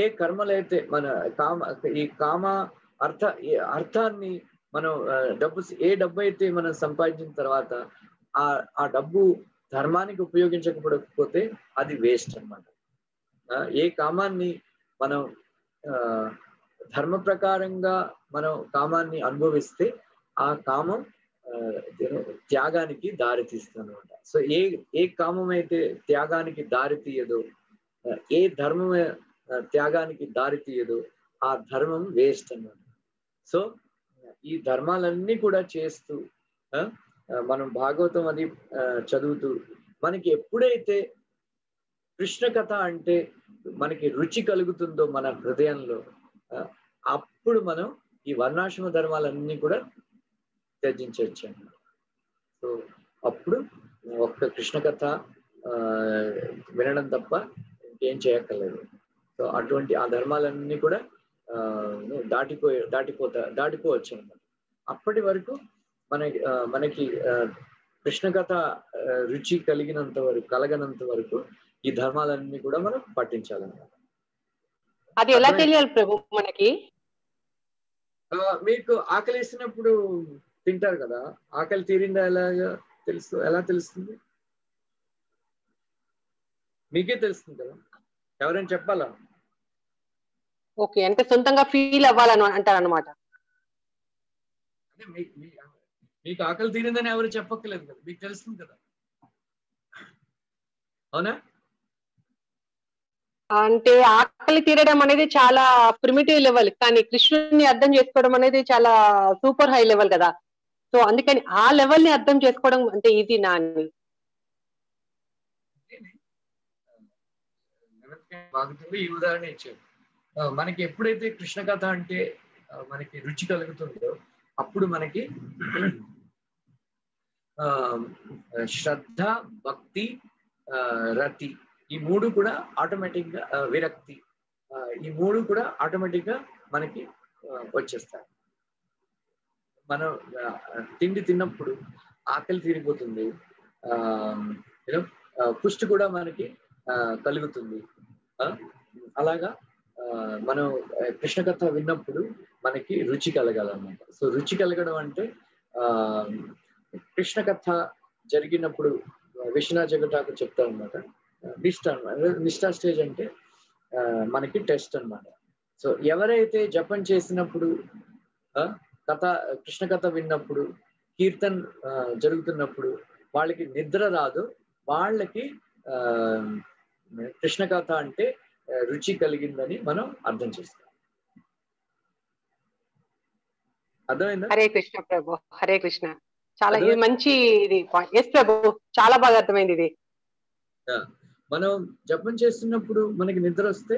ఏ కర్మలైతే మన ఈ కామ అర్థాన్ని మనం ఏ డబ్బు అయితే మనం సంపాదించిన తర్వాత ఆ డబ్బు ధర్మానికి ఉపయోగించకపోతే అది వేస్ట్ అన్నమాట. ఏ కామాన్ని మనం ధర్మ ప్రకారంగా మనం కామాన్ని అనుభవిస్తే ఆ కామం త్యాగానికి దారి తీస్తుంది అనమాట. సో ఏ కామం అయితే త్యాగానికి దారి తీయదో, ఏ ధర్మం త్యాగానికి దారి తీయదో ఆ ధర్మం వేస్ట్ అన్నమాట. సో ఈ ధర్మాలన్నీ కూడా చేస్తూ మనం భాగవతం అది చదువుతూ మనకి ఎప్పుడైతే కృష్ణ కథ అంటే మనకి రుచి కలుగుతుందో మన హృదయంలో, అప్పుడు మనం ఈ వర్ణాశ్రమ ధర్మాలన్నీ కూడా త్యజించవచ్చు అన్నమాట. సో అప్పుడు ఒక్క కృష్ణ కథ వినడం తప్ప ఇంకేం చేయక్కర్లేదు. సో అటువంటి ఆ ధర్మాలన్నీ కూడా దాటిపోవచ్చు అన్నమాట. అప్పటి వరకు మనకి కృష్ణ కథ రుచి కలగనంత వరకు ఈ ధర్మాలన్నీ కూడా మనం పాటించాలన్నమాట. అది ఎలా తెలియాలి ప్రభు మనకి? మీకు ఆకలి వేసినప్పుడు తింటారు కదా, ఆకలి తీరిందా ఎలా తెలుస్తుంది? మీకే తెలుస్తుంది కదా, ఎవరైనా చెప్పాలా? ఓకే, అంటే సొంతంగా ఫీల్ అవ్వాలని అంటారు అనమాట. మీకు ఆకలి తీరిందని ఎవరు చెప్పక్కర్లేదు కదా, మీకు తెలుస్తుంది కదా, అవునా? అంటే ఆకలి తీరడం అనేది చాలా ప్రిమిటివ్ లెవెల్, కానీ కృష్ణుని అర్థం చేసుకోవడం అనేది చాలా సూపర్ హై లెవెల్ కదా. సో అందుకని ఆ లెవెల్ ని అర్థం చేసుకోవడం అంటే ఈజీ నా అని ఈ ఉదాహరణ ఇచ్చారు. మనకి ఎప్పుడైతే కృష్ణ కథ అంటే మనకి రుచి కలుగుతుందో అప్పుడు మనకి శ్రద్ధ, భక్తి, రతి ఈ మూడు కూడా ఆటోమేటిక్ గా, విరక్తి ఈ మూడు కూడా ఆటోమేటిక్ గా మనకి వచ్చేస్తాయి. మనం తిండి తిన్నప్పుడు ఆకలి తీరిపోతుంది, పుష్టి కూడా మనకి కలుగుతుంది. అలాగా మనం కృష్ణ కథ విన్నప్పుడు మనకి రుచి కలగాలన్నమాట. సో రుచి కలగడం అంటే కృష్ణ కథ జరిగినప్పుడు విశ్వనాథ్ జగటాకు చెప్తారనమాట. నిష్ఠా స్టేజ్ అంటే మనకి టెస్ట్ అన్నమాట. సో ఎవరైతే జపం చేసినప్పుడు, కృష్ణ కథ విన్నప్పుడు, కీర్తన్ జరుగుతున్నప్పుడు వాళ్ళకి నిద్ర రాదు, వాళ్ళకి కృష్ణ కథ అంటే రుచి కలిగిందని మనం అర్థం చేస్తాం. అర్థమైందా? హరే కృష్ణ ప్రభు, హరే కృష్ణ. చాలా ఇది మంచి ఇది ఎస్ ప్రభు, చాలా బాగా అర్థమైంది ఇది. మనం జపం చేస్తున్నప్పుడు మనకి నిద్ర వస్తే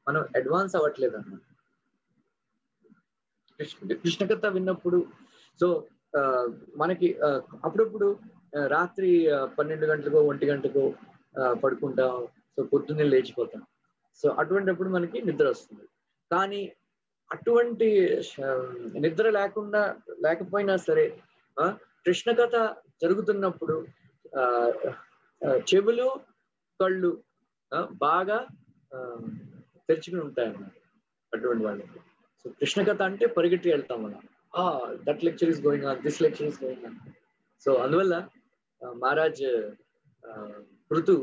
మనం అడ్వాన్స్ అవ్వట్లేదు అన్నమాట. కృష్ణ కథ విన్నప్పుడు సో మనకి అప్పుడప్పుడు రాత్రి 12 గంటలకో 1 గంటకో పడుకుంటాం, సో పొద్దున్నే లేచిపోతాం. సో అటువంటిప్పుడు మనకి నిద్ర వస్తుంది. కానీ అటువంటి నిద్ర లేకపోయినా సరే కృష్ణ కథ జరుగుతున్నప్పుడు చెవులు కళ్ళు బాగా తెరుచుకుని ఉంటాయన్నమాట అటువంటి వాళ్ళకి. సో కృష్ణ కథ అంటే పరిగెట్టి వెళ్తాం మనం, that lecture is going on, this lecture is going on. So అందువల్ల మహారాజ్ పృథు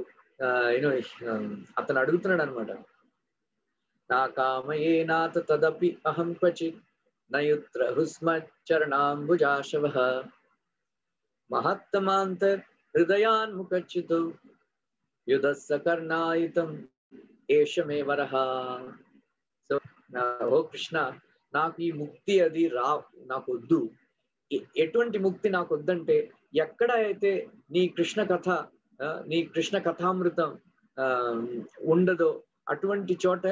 అతను అడుగుతున్నాడు అనమాట, నా కామయే నాథ తదపి అహం క్వచిత్ నయుత్ర హుస్మచ్చరణాంబుజాశవ మహత్తమాంతర్ హృదయాన్ముఖచ్చితు యుధస్స కర్ణాయుతం ఏషమే వరహ. సో ఓ కృష్ణ, నాకు ఈ ముక్తి అది నాకు వద్దు. ఎటువంటి ముక్తి నాకు వద్దంటే, ఎక్కడ అయితే నీ కృష్ణ కథామృతం ఉండదో అటువంటి చోట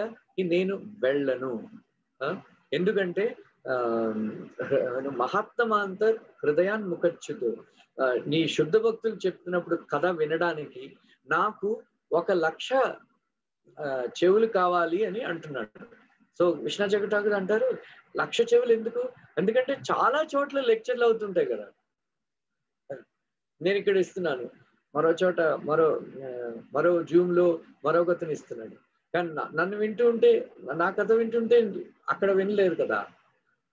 నేను వెళ్ళను. ఎందుకంటే మహాత్మాంతర్ హృదయాన్ముఖచ్యుతు, నీ శుద్ధ భక్తులు చెప్తున్నప్పుడు కథ వినడానికి నాకు 1,00,000 చెవులు కావాలి అని అంటున్నాడు. సో కృష్ణ జగటాకుడు అంటారు 1,00,000 చెవులు ఎందుకు? ఎందుకంటే చాలా చోట్ల లెక్చర్లు అవుతుంటాయి కదా. నేను ఇక్కడ ఇస్తున్నాను, మరో చోట మరో జూమ్ లో మరొకతను ఇస్తున్నాడు. కానీ నన్ను వింటూ ఉంటే, నా కథ వింటుంటే అక్కడ వినలేరు కదా.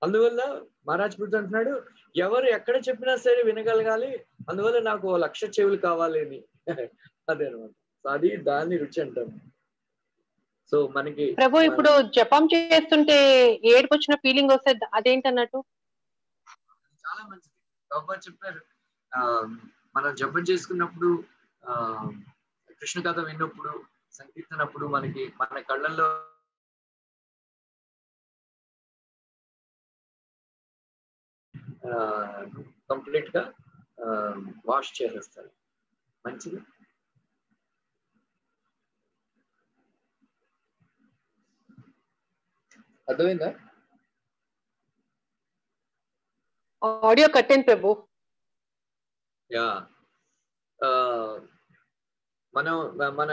అందువల్ల మహారాజ్ పృథు అంటున్నాడు, ఎవరు ఎక్కడ చెప్పినా సరే వినగలగాలి, అందువల్ల నాకు 1,00,000 చెవులు కావాలి అని. అదే అనమాట. అది దాన్ని రుచి అంటారు. సో మనకి ప్రభు ఇప్పుడు జపం చేస్తుంటే ఏడుపు వచ్చిన ఫీలింగ్ వస్తుంది, అదేంటన్నట్టు? చాలా మంచిది. ప్రభు చెప్పారు, మనం జపం చేసుకున్నప్పుడు కృష్ణ కథ విన్నప్పుడు సంకీర్తనప్పుడు మన కళ్ళల్లో కంప్లీట్ గా వాష్ చేసేస్తారు. మంచిది. అర్థమైందా? ఆడియో కట్టండి ప్రభు. యా, మన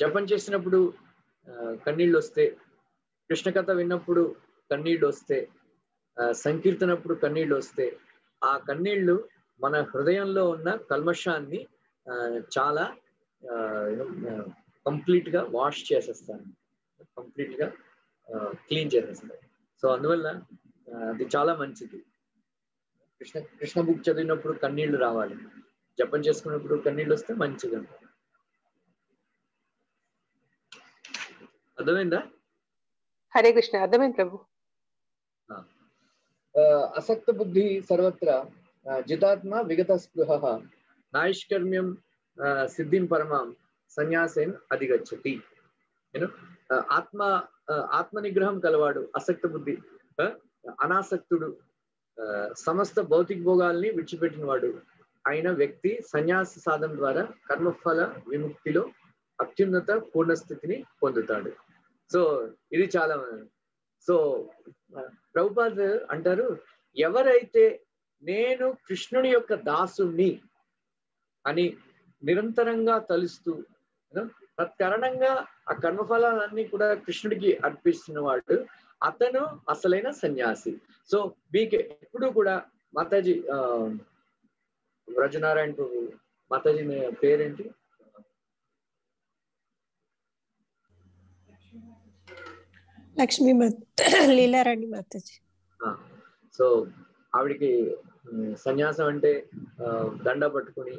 జపం చేసినప్పుడు కన్నీళ్ళు వస్తే, కృష్ణ కథ విన్నప్పుడు కన్నీళ్ళు వస్తే, సంకీర్తనప్పుడు కన్నీళ్ళు వస్తే, ఆ కన్నీళ్లు మన హృదయంలో ఉన్న కల్మషాన్ని చాలా కంప్లీట్ గా వాష్ చేసేస్తాను, కంప్లీట్ గా క్లీన్ చేసేస్తాను. సో అందువల్ల అది చాలా మంచిది. కృష్ణ బుక్ చదివినప్పుడు కన్నీళ్లు రావాలి, జపం చేసుకున్నప్పుడు కన్నీళ్ళు వస్తే మంచిది అంట. అర్థమైందా? హరే కృష్ణ, అర్థమైంది ప్రభు. అసక్త బుద్ధి సర్వత్ర జితాత్మ విగత స్పృహ నైష్కర్మ్యం సిద్ధిం పరమాం సన్యాసేన్ అధిగచ్చతి. ఆత్మ నిగ్రహం కలవాడు, అసక్త బుద్ధి, అనాసక్తుడు, సమస్త భౌతిక భోగాల్ని విడిచిపెట్టిన వాడు అయిన వ్యక్తి సన్యాస సాధన ద్వారా కర్మఫల విముక్తిలో అత్యున్నత పూర్ణస్థితిని పొందుతాడు. సో ఇది చాలా. సో ప్రభుపాద అంటారు, ఎవరైతే నేను కృష్ణుని యొక్క దాసుని అని నిరంతరంగా తలుస్తూ తత్కారణంగా ఆ కర్మఫలాలన్నీ కూడా కృష్ణుడికి అర్పిస్తున్నవాడు, అతను అసలైన సన్యాసి. సో మీకు ఎప్పుడు కూడా మాతాజీ వ్రజనారాయణ ప్రభు, మాతాజీ పేరేంటి? లక్ష్మీ లీలారాణి మాతాజీ. సో ఆవిడికి సన్యాసం అంటే దండ పట్టుకుని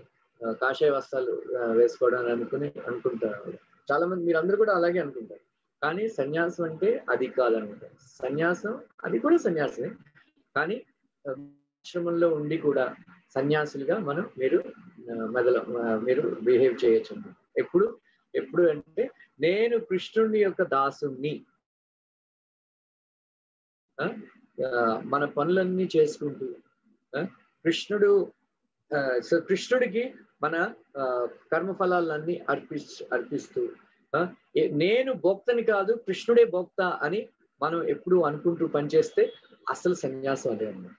కాషాయ వస్త్రాలు వేసుకోవడం అని అనుకుంటారు చాలా మంది. మీరందరూ కూడా అలాగే అనుకుంటారు. కానీ సన్యాసం అంటే అది కాదనుకుంటారు. సన్యాసం అది కూడా సన్యాసమే, కానీ ఆశ్రమంలో ఉండి కూడా సన్యాసులుగా మీరు బిహేవ్ చేయొచ్చు. ఎప్పుడు అంటే నేను కృష్ణుని యొక్క దాసుని మన పనులన్నీ చేసుకుంటూ కృష్ణుడు సో కృష్ణుడికి మన కర్మఫలాలన్నీ అర్పిస్తూ నేను భోక్తని కాదు కృష్ణుడే భోక్త అని మనం ఎప్పుడు అనుకుంటూ పనిచేస్తే అసలు సన్యాసం అదే అన్నమాట.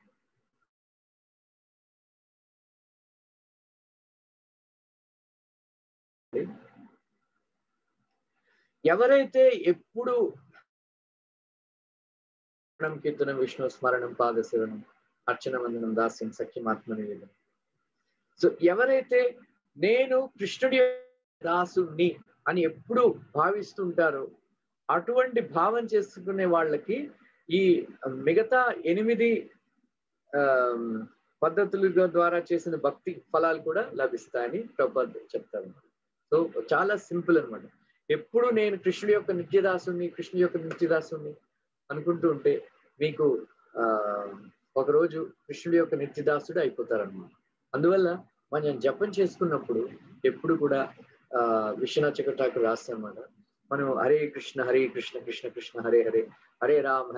ఎవరైతే ఎప్పుడు కీర్తనం విష్ణు స్మరణం పాదసేవనం అర్చన వందనం దాస్యం సఖ్యమాత్మ నివేదనం, సో ఎవరైతే నేను కృష్ణుడి దాసుని అని ఎప్పుడు భావిస్తుంటారో అటువంటి భావం చేసుకునే వాళ్ళకి ఈ మిగతా 8 పద్ధతుల ద్వారా చేసిన భక్తి ఫలాలు కూడా లభిస్తాయని ప్రభుపాద చెప్తారు. సో చాలా సింపుల్ అనమాట. ఎప్పుడు నేను కృష్ణుడి యొక్క నిత్యదాసుని కృష్ణుడి యొక్క నిత్యదాసుని అనుకుంటూ ఉంటే మీకు ఒకరోజు కృష్ణుడి యొక్క నిత్యదాసుడు అయిపోతారన్నమాట. అందువల్ల మనం జపం చేసుకున్నప్పుడు ఎప్పుడు కూడా విశ్వనాథ్ చక్రవర్తి రాస్తారన్నమాట. మనం హరే కృష్ణ కృష్ణ కృష్ణ హరే హరే, హరే రామ్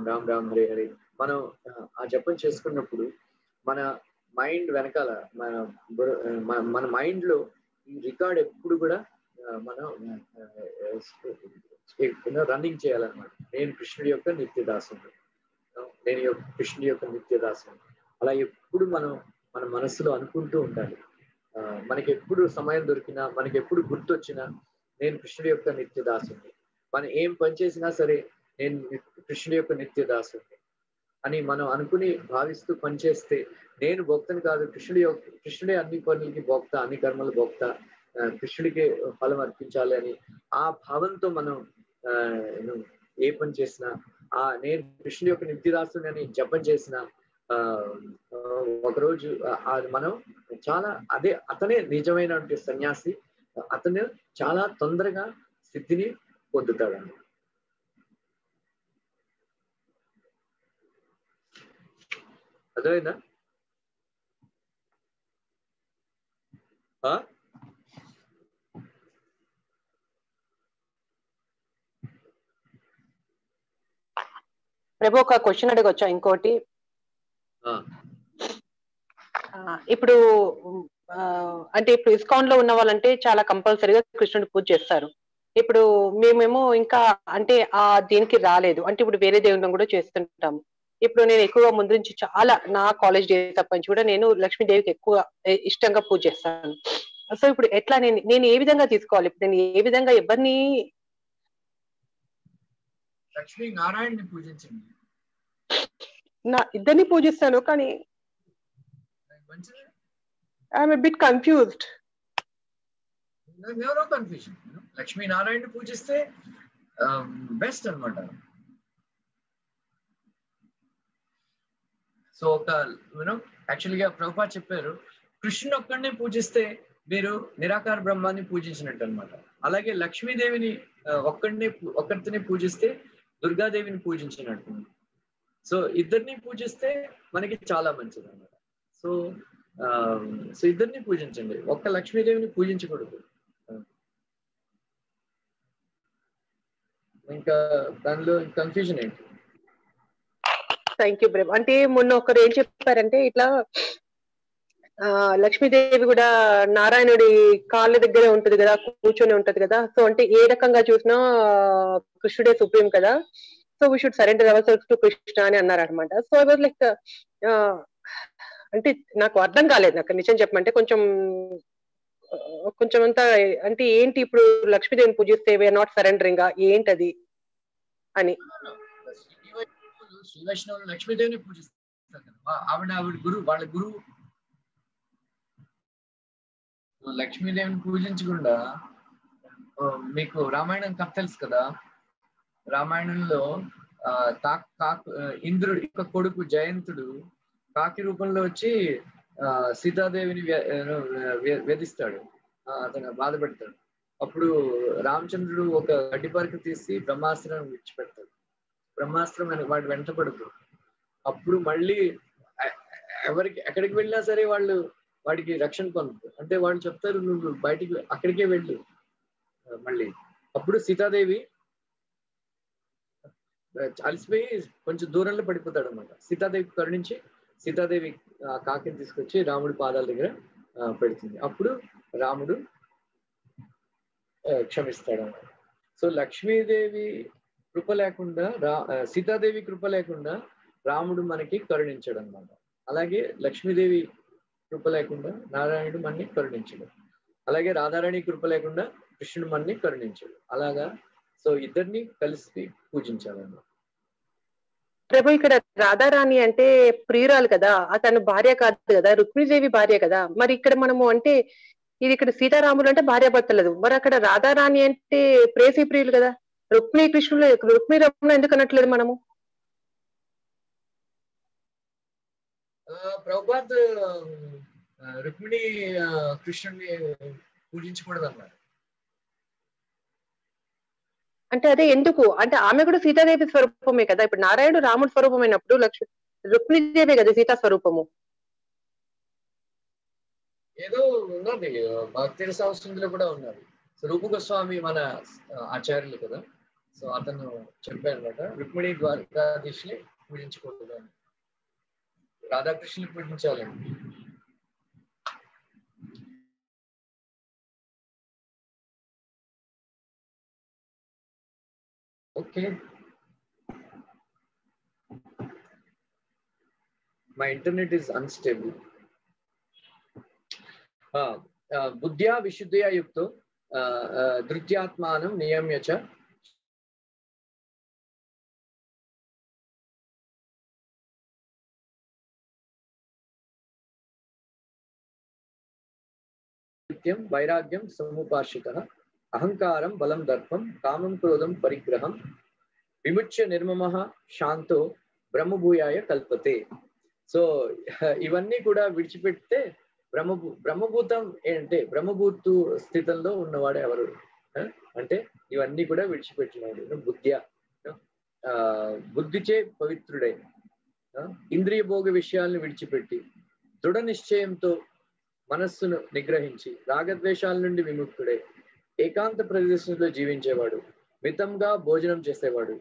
రామ్ రామ్ హరే హరే. మనం ఆ జపం చేసుకున్నప్పుడు మన మైండ్ వెనకాల మన మైండ్ లో ఈ రికార్డ్ ఎప్పుడు కూడా మనం రన్నింగ్ చేయాలన్నమాట. నేను కృష్ణుడి యొక్క నిత్యదాసుని, నేను కృష్ణుడి యొక్క నిత్యదాసుని. అలా ఎప్పుడు మనం మన మనసులో అనుకుంటూ ఉండాలి. మనకి ఎప్పుడు సమయం దొరికినా మనకి ఎప్పుడు గుర్తొచ్చినా నేను కృష్ణుడి యొక్క నిత్యదాసుని, మనం ఏం పని చేసినా సరే నేను కృష్ణుడి యొక్క నిత్యదాసుని అని మనం అనుకుని భావిస్తూ పనిచేస్తే నేను భోక్తని కాదు కృష్ణుడే అన్ని పనులకి భోక్త, అన్ని కర్మలు భోక్త, కృష్ణుడికి ఫలం అర్పించాలి అని ఆ భావంతో మనం ఏ పని చేసినా నేను కృష్ణుడి యొక్క నిత్యదాసుని అని జపం చేసిన ఒకరోజు మనం చాలా అతనే నిజమైనటువంటి సన్యాసి, అతను చాలా తొందరగా సిద్ధిని పొందుతాడు. అర్థమైందా? ప్రభు ఒక క్వశ్చన్ అడగొచ్చా? ఇంకోటి, ఇప్పుడు అంటే ఇప్పుడు ఇస్కాన్ లో ఉన్న వాళ్ళంటే చాలా కంపల్సరీగా కృష్ణుడి పూజ చేస్తారు. ఇప్పుడు మేమేమో ఇంకా అంటే దీనికి రాలేదు, అంటే ఇప్పుడు వేరే దేవుళ్ళని కూడా చేస్తుంటాము. ఇప్పుడు నేను ఎక్కువగా ముందు నుంచి చాలా నా కాలేజ్ డేస్ అప్పటి నుంచి కూడా నేను లక్ష్మీదేవికి ఎక్కువ ఇష్టంగా పూజ చేస్తాను. సో ఇప్పుడు ఎట్లా నేను ఏ విధంగా తీసుకోవాలి? ఇప్పుడు నేను ఏ విధంగా ఎవరిని? లక్ష్మీ నారాయణని పూజించండి. ఇద్దరిని పూజిస్తాను కానీ I'm a bit confused. No confusion. Lakshmi నారాయణని పూజిస్తే బెస్ట్ అన్నమాట. సో ఒక యాక్చువల్గా ప్రభుపాద చెప్పారు, కృష్ణుని ఒక్కడిని పూజిస్తే మీరు నిరాకార బ్రహ్మాన్ని పూజించినట్టు అనమాట. అలాగే లక్ష్మీదేవిని ఒక్కరిని పూజిస్తే దుర్గాదేవిని పూజించినట్టు. సో ఇద్దరిని పూజిస్తే మనకి చాలా మంచిది అనమాట. సో ఇద్దరిని పూజించండి, ఒక్క లక్ష్మీదేవిని పూజించకూడదు. ఇంకా దానిలో కన్ఫ్యూజన్ ఏంటి? Thank you brother. అంటే మొన్న ఒకరు ఏం చెప్పారంటే ఇట్లా లక్ష్మీదేవి కూడా నారాయణుడి కాళ్ళ దగ్గరే ఉంటది కదా, కూర్చొని ఉంటది కదా. సో అంటే ఏ రకంగా చూసినా కృష్ణుడే సుప్రీం కదా, so we should surrender our self to Krishna అని అన్నారు అనమాట. సో ఐ వాజ్ లైక్ అంటే నాకు అర్థం కాలేదు. నాకు నిజం చెప్పమంటే కొంచెం అంతా అంటే ఏంటి ఇప్పుడు లక్ష్మీదేవిని పూజిస్తే వీఆర్ నాట్ సరెండరింగ్ ఏంటది అని. శ్రీ వైష్ణవులు లక్ష్మీదేవిని పూజిస్తారు కదా, ఆవిడ గురువు, వాళ్ళ గురువు. లక్ష్మీదేవిని పూజించకుండా మీకు రామాయణం కథ తెలుసు కదా. రామాయణంలో ఇంద్రుడి యొక్క కొడుకు జయంతుడు కాకి రూపంలో వచ్చి సీతాదేవిని వేధిస్తాడు, అతను బాధ పెడతాడు. అప్పుడు రామచంద్రుడు ఒక గడ్డిపరక తీసి బ్రహ్మాస్త్రం విడిచిపెడతాడు. బ్రహ్మాస్త్రం వాడు వెంట పడుతుంది. అప్పుడు మళ్ళీ ఎక్కడికి వెళ్ళినా సరే వాడికి రక్షణ పొందుతారు. అంటే వాళ్ళు చెప్తారు, నువ్వు బయటికి అక్కడికే వెళ్ళు మళ్ళీ. అప్పుడు సీతాదేవి అలసిపోయి కొంచెం దూరంలో పడిపోతాడు అనమాట. సీతాదేవి కరుణించి సీతాదేవి ఆ కాకిని తీసుకొచ్చి రాముడి పాదాల దగ్గర పెడుతుంది. అప్పుడు రాముడు క్షమిస్తాడు అన్నమాట. సో లక్ష్మీదేవి కృప లేకుండా సీతాదేవి కృప లేకుండా రాముడు మనకి కరుణించడు అనమాట. అలాగే లక్ష్మీదేవి కృప లేకుండా నారాయణుడు మనని కరుణించడు. అలాగే రాధారాణి కృప లేకుండా కృష్ణుడు మనని కరుణించడు. అలాగా సో ఇద్దరిని కలిసి పూజించాలన్నమాట. ప్రభు ఇక్కడ రాధారాణి అంటే ప్రియురాలు కదా, అతను భార్య కాదు కదా, రుక్మిణీదేవి భార్య కదా. మరి ఇక్కడ మనము అంటే ఇది ఇక్కడ సీతారాములు అంటే భార్యాభర్తలేదు, మరి అక్కడ రాధారాణి అంటే ప్రేసి ప్రియులు కదా, రుక్మిణీ కృష్ణులు రుక్మిణీ రమణ ఎందుకు అనట్లేదు మనము? ప్రభుపాద్ రుక్మిణి కృష్ణుడిని పూజించకూడదు అన్నారు. అంటే అదే ఎందుకు అంటే ఆమె కూడా సీతాదేవి స్వరూపమే కదా. ఇప్పుడు నారాయణుడు రాముడు స్వరూపమైనప్పుడు రుక్మిణీదేవి కదా సీతా స్వరూపము. ఏదో ఉన్నది భక్తి రసావసంలో కూడా ఉన్నది. రూప గోస్వామి మన ఆచార్యులు కదా, సో అతను చెప్పారనమాట రుక్మిణి ద్వారకాధీశుని పూజించకూడదు అని, రాధాకృష్ణుని పూజించాలండి. Okay, my internet is unstable. బుద్ధ్యా విశుద్ధయా యుక్తో ధృత్యాత్మానం నియమ్య చ వైరాగ్యం సముపాశ్రితః అహంకారం బలం దర్పం కామం క్రోధం పరిగ్రహం విముచ్య నిర్మమః శాంతో బ్రహ్మభూయాయ కల్పతే. సో ఇవన్నీ కూడా విడిచిపెడితే బ్రహ్మభూతం ఏంటంటే బ్రహ్మభూతు స్థితంలో ఉన్నవాడు ఎవరు అంటే ఇవన్నీ కూడా విడిచిపెట్టినాడు. బుద్ధిచే పవిత్రుడై ఇంద్రియ భోగ విషయాలను విడిచిపెట్టి దృఢ నిశ్చయంతో మనస్సును నిగ్రహించి రాగద్వేషాల నుండి విముక్తుడై ఏకాంత ప్రదేశంలో జీవించేవాడు, మితంగా భోజనం చేసేవాడు,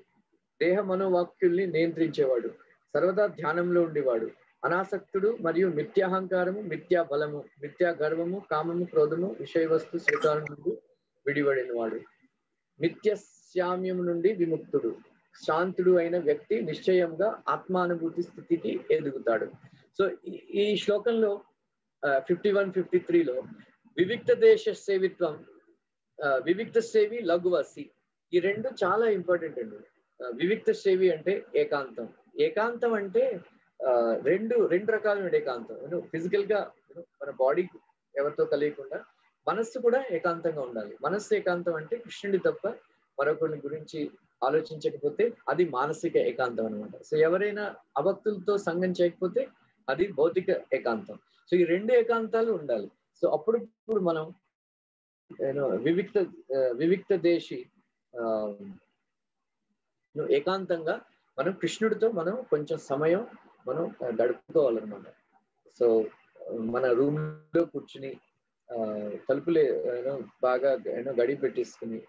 దేహ మనోవాక్యుల్ని నియంత్రించేవాడు, సర్వదా ధ్యానంలో ఉండేవాడు, అనాసక్తుడు మరియు మిథ్యాహంకారము, మిథ్యా బలము, మిథ్యా గర్వము, కామము, క్రోధము, విషయ వస్తు స్వీకారం నుండి విడివడినవాడు, నిత్యశామ్యము నుండి విముక్తుడు, శాంతుడు అయిన వ్యక్తి నిశ్చయంగా ఆత్మానుభూతి స్థితికి ఎదుగుతాడు. సో ఈ శ్లోకంలో 51-53లో వివిక్త దేశ సేవిత్వం, వివిక్త సేవి, లఘువసి, ఈ రెండు చాలా ఇంపార్టెంట్ అండి. వివిక్త సేవి అంటే ఏకాంతం. ఏకాంతం అంటే రెండు రకాలైన ఏకాంతం. ఫిజికల్ గా మన బాడీ ఎవరితో కలియకుండా మనస్సు కూడా ఏకాంతంగా ఉండాలి. మనస్సు ఏకాంతం అంటే కృష్ణుడి తప్ప మరొకరి గురించి ఆలోచించకపోతే అది మానసిక ఏకాంతం అనమాట. సో ఎవరైనా అభక్తులతో సంగం చేయకపోతే అది భౌతిక ఏకాంతం. సో ఈ రెండు ఏకాంతాలు ఉండాలి. సో అప్పుడు మనం వివిక్త దేశి ఏకాంతంగా మనం కృష్ణుడితో మనం కొంచెం సమయం మనం గడుపుకోవాలన్నమాట. సో మన రూమ్ లో కూర్చుని తలుపులే బాగా గడి పెట్టేసుకుని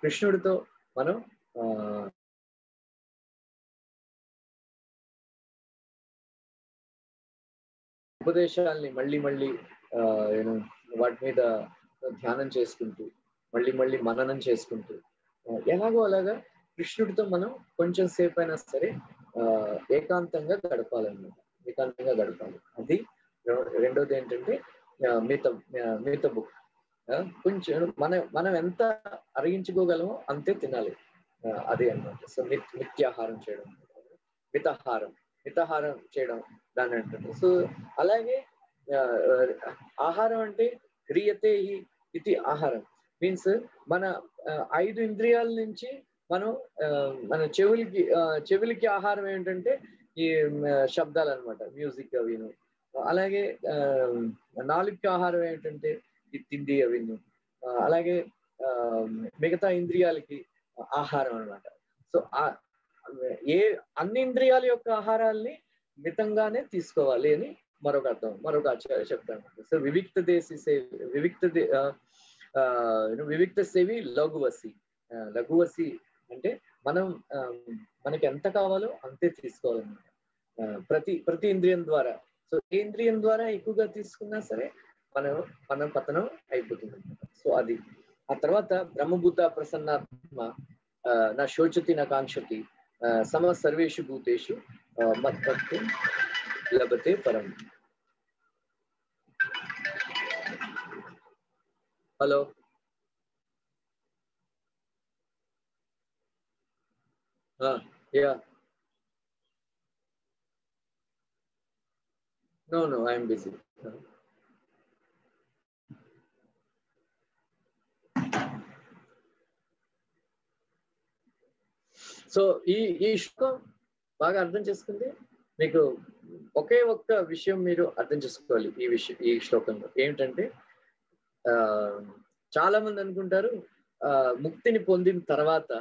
కృష్ణుడితో మనం ఉపదేశాలని మళ్ళీ వాటి మీద ధ్యానం చేసుకుంటూ మళ్ళీ మననం చేసుకుంటూ ఎలాగో అలాగా కృష్ణుడితో మనం కొంచెం సేపు అయినా సరే ఏకాంతంగా గడపాలన్నమాట. ఏకాంతంగా గడపాలి. అది రెండోది ఏంటంటే మిత బుక్. కొంచెం మనం ఎంత అరిగించుకోగలమో అంతే తినాలి, అదే అన్నమాట. సో మిథ్యాహారం చేయడం, మితాహారం చేయడం దాని అంటుంది. సో అలాగే ఆహారం అంటే క్రియతే ఇది ఆహారం మీన్స్ మన 5 ఇంద్రియాల నుంచి మనం మన చెవులకి ఆహారం ఏంటంటే ఈ శబ్దాలు అనమాట, మ్యూజిక్ అవిను. అలాగే నాలుగుకి ఆహారం ఏంటంటే ఈ తిండి అవిను. అలాగే మిగతా ఇంద్రియాలకి ఆహారం అనమాట. సో అన్ని ఇంద్రియాల యొక్క ఆహారాల్ని మితంగానే తీసుకోవాలి అని మరొక ఆచార్య చెప్తాను. సో వివిక్త సేవి లఘువసి. లఘువసి అంటే మనం మనకి ఎంత కావాలో అంతే తీసుకోవాలన్నమాట. ప్రతి ఇంద్రియం ద్వారా. సో ఏ ఇంద్రియం ద్వారా ఎక్కువగా తీసుకున్నా సరే మనం పతనం అయిపోతుంది అనమాట. సో అది ఆ తర్వాత బ్రహ్మభూత ప్రసన్నాత్మ నా శోచతి నా కాంక్షతి సమ సర్వేషు భూతేషు మద్భక్తి లభతే పరం. Hello, yeah, no, I am busy. So ఈ శ్లోకం బాగా అర్థం చేసుకుంటే మీకు ఒకే ఒక్క విషయం మీరు అర్థం చేసుకోవాలి ఈ శ్లోకంలో. ఏమిటంటే చాలా మంది అనుకుంటారు ముక్తిని పొందిన తర్వాత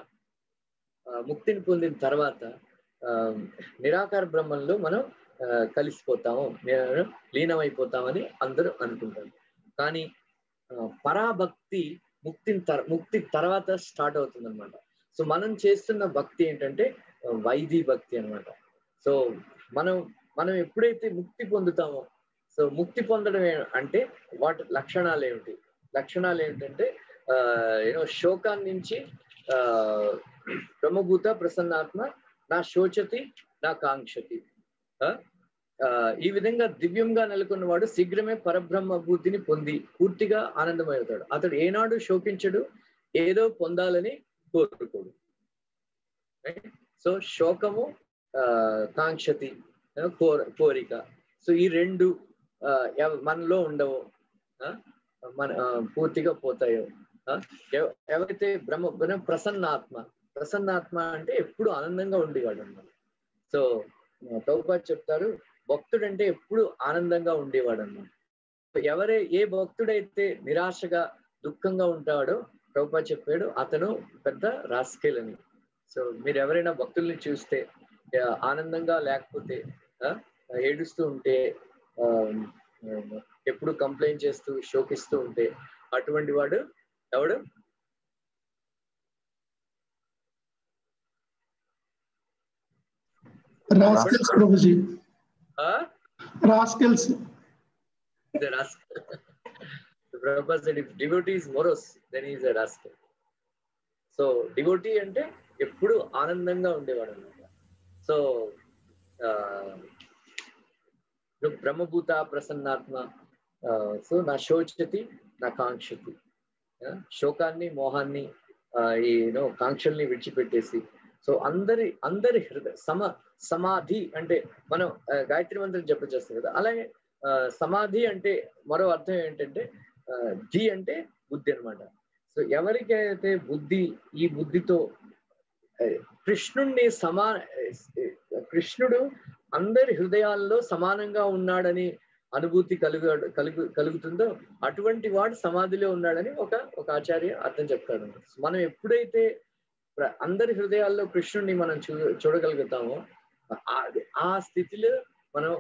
నిరాకార బ్రహ్మంలో మనం కలిసిపోతాము, లీనమైపోతామని అందరూ అనుకుంటారు. కానీ పరాభక్తి ముక్తి తర్వాత స్టార్ట్ అవుతుంది అనమాట. సో మనం చేస్తున్న భక్తి ఏంటంటే వైదీ భక్తి అనమాట. సో మనం ఎప్పుడైతే ముక్తి పొందుతామో, సో ముక్తి పొందడం అంటే వాటి లక్షణాలు ఏమిటంటే శోకాన్ని నుంచి బ్రహ్మభూత ప్రసన్నాత్మ నా శోచతి నా కాంక్షతి. ఈ విధంగా దివ్యంగా నెలకొన్నవాడు శీఘ్రమే పరబ్రహ్మ భూతిని పొంది పూర్తిగా ఆనందమవుతాడు. అతడు ఏనాడు శోకించడు, ఏదో పొందాలని కోరుకోడు. సో శోకము కాంక్షతి కోరిక, సో ఈ రెండు మనలో ఉండవో మన పూర్తిగా పోతాయో. ఎవరైతే ప్రసన్నాత్మ అంటే ఎప్పుడు ఆనందంగా ఉండేవాడు అన్నమాట. సో ప్రభుపాద చెప్తారు భక్తుడంటే ఎప్పుడు ఆనందంగా ఉండేవాడు అన్నమాట. ఏ భక్తుడైతే నిరాశగా దుఃఖంగా ఉంటాడో ప్రభుపాద చెప్పాడు అతను పెద్ద రాస్కెల్ అని. సో మీరు ఎవరైనా భక్తుల్ని చూస్తే ఆనందంగా లేకపోతే ఏడుస్తూ ఉంటే ఎప్పుడు కంప్లైంట్ చేస్తూ శోకిస్తూ ఉంటే అటువంటి వాడు ఎవడు? Rascals Prabhuji. Rascals. The rascal. The Prabhupada said if devotee is morose, then he is a rascal. So devotee అంటే ఎప్పుడు ఆనందంగా ఉండేవాడు అన్నమాట. సో బ్రహ్మభూత ప్రసన్నాత్మ సో నా శోచతి నా కాంక్షతి. శోకాన్ని మోహాన్ని ఈ కాంక్షల్ని విడిచిపెట్టేసి సో అందరి హృదయ సమాధి అంటే మనం గాయత్రి మంత్రం జప చేస్తాం కదా, అలాగే సమాధి అంటే మరో అర్థం ఏంటంటే ధి అంటే బుద్ధి అనమాట. సో ఎవరికైతే ఈ బుద్ధితో కృష్ణుడు అందరి హృదయాల్లో సమానంగా ఉన్నాడని అనుభూతి కలుగుతుందో అటువంటి వాడు సమాధిలో ఉన్నాడని ఒక ఆచార్య అర్థం చెప్తాడు. మనం ఎప్పుడైతే అందరి హృదయాల్లో కృష్ణుడిని మనం చూడగలుగుతామో ఆ స్థితిలో మనం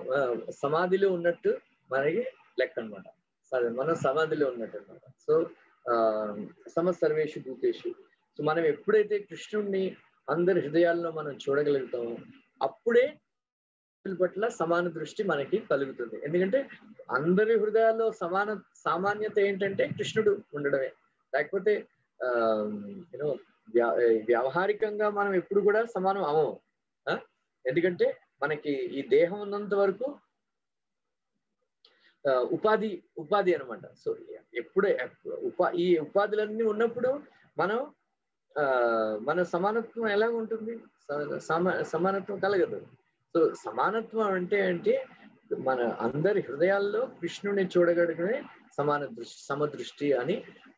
సమాధిలో ఉన్నట్టు మనకి లెక్క అనమాట. మనం సమాధిలో ఉన్నట్టు అనమాట. సో సమసర్వేషు భూతేషు. సో మనం ఎప్పుడైతే కృష్ణుడిని అందరి హృదయాల్లో మనం చూడగలుగుతామో అప్పుడే పట్ల సమాన దృష్టి మనకి కలుగుతుంది. ఎందుకంటే అందరి హృదయాల్లో సామాన్యత ఏంటంటే కృష్ణుడు ఉండడమే. లేకపోతే వ్యావహారికంగా మనం ఎప్పుడు కూడా సమానం అవము. ఎందుకంటే మనకి ఈ దేహం ఉన్నంత వరకు ఉపాధి అనమాట. సో ఎప్పుడే ఈ ఉపాధులన్నీ ఉన్నప్పుడు మన సమానత్వం ఎలాగ ఉంటుంది? సమానత్వం కలగదు. సో సమానత్వం అంటే మన అందరి హృదయాల్లో కృష్ణుని చూడగలిగే సమదృష్టి అని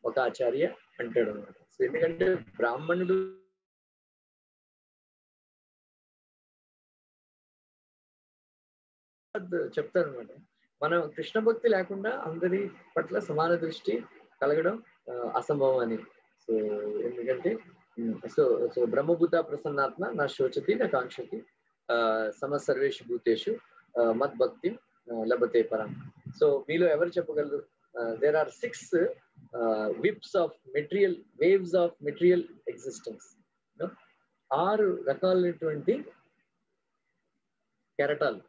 ఒక ఆచార్య అంటాడు అనమాట. సో ఎందుకంటే బ్రాహ్మణుడు చెప్తారు అనమాట, మనం కృష్ణ భక్తి లేకుండా అందరి పట్ల సమాన దృష్టి కలగడం అసంభవం అని. సో ఎందుకంటే సో బ్రహ్మభూత ప్రసన్నాత్మ నా శోచతి నా కాంక్షతి సమసర్వేషు భూతేషు మద్భక్తి లభతే పరం. సో మీలో ఎవరు చెప్పగలరు? There are 6 waves of material existence. 6 రకాలైనటువంటి కెరటాలు.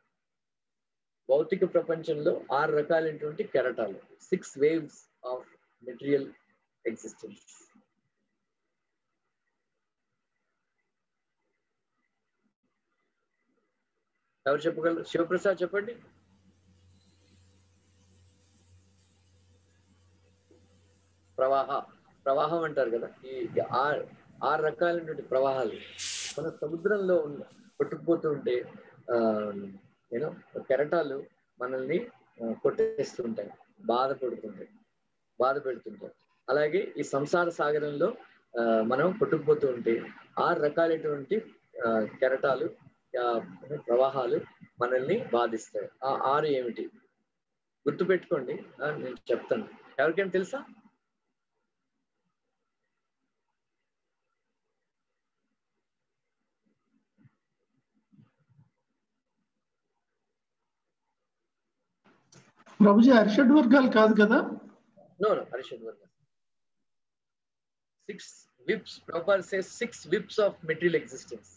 భౌతిక ప్రపంచంలో 6 రకాలైనటువంటి కెరటాలు. 6 waves ఆఫ్ మెటీరియల్ ఎగ్జిస్టెన్స్. ఎవరు చెప్పగలరు? శివప్రసాద్ చెప్పండి. ప్రవాహం అంటారు కదా, ఈ 6 రకాలైనటువంటి ప్రవాహాలు మన సముద్రంలో కొట్టుకుపోతూ ఉంటే కెరటాలు మనల్ని కొట్టేస్తుంటాయి, బాధ పెడుతుంటాయి. అలాగే ఈ సంసార సాగరంలో మనం కొట్టుకుపోతూ ఉంటే 6 రకాలైనటువంటి కెరటాలు, ప్రవాహాలు మనల్ని బాధిస్తాయి. ఆ 6 ఏమిటి గుర్తు పెట్టుకోండి, నేను చెప్తాను. ఎవరికైనా తెలుసా? ప్రభుజీ అరిషడ్ వర్గాలు కాదు కదా? నో, అరిషడ్ వర్గాలు. 6 whips. Prabhupada says 6 whips of material existence.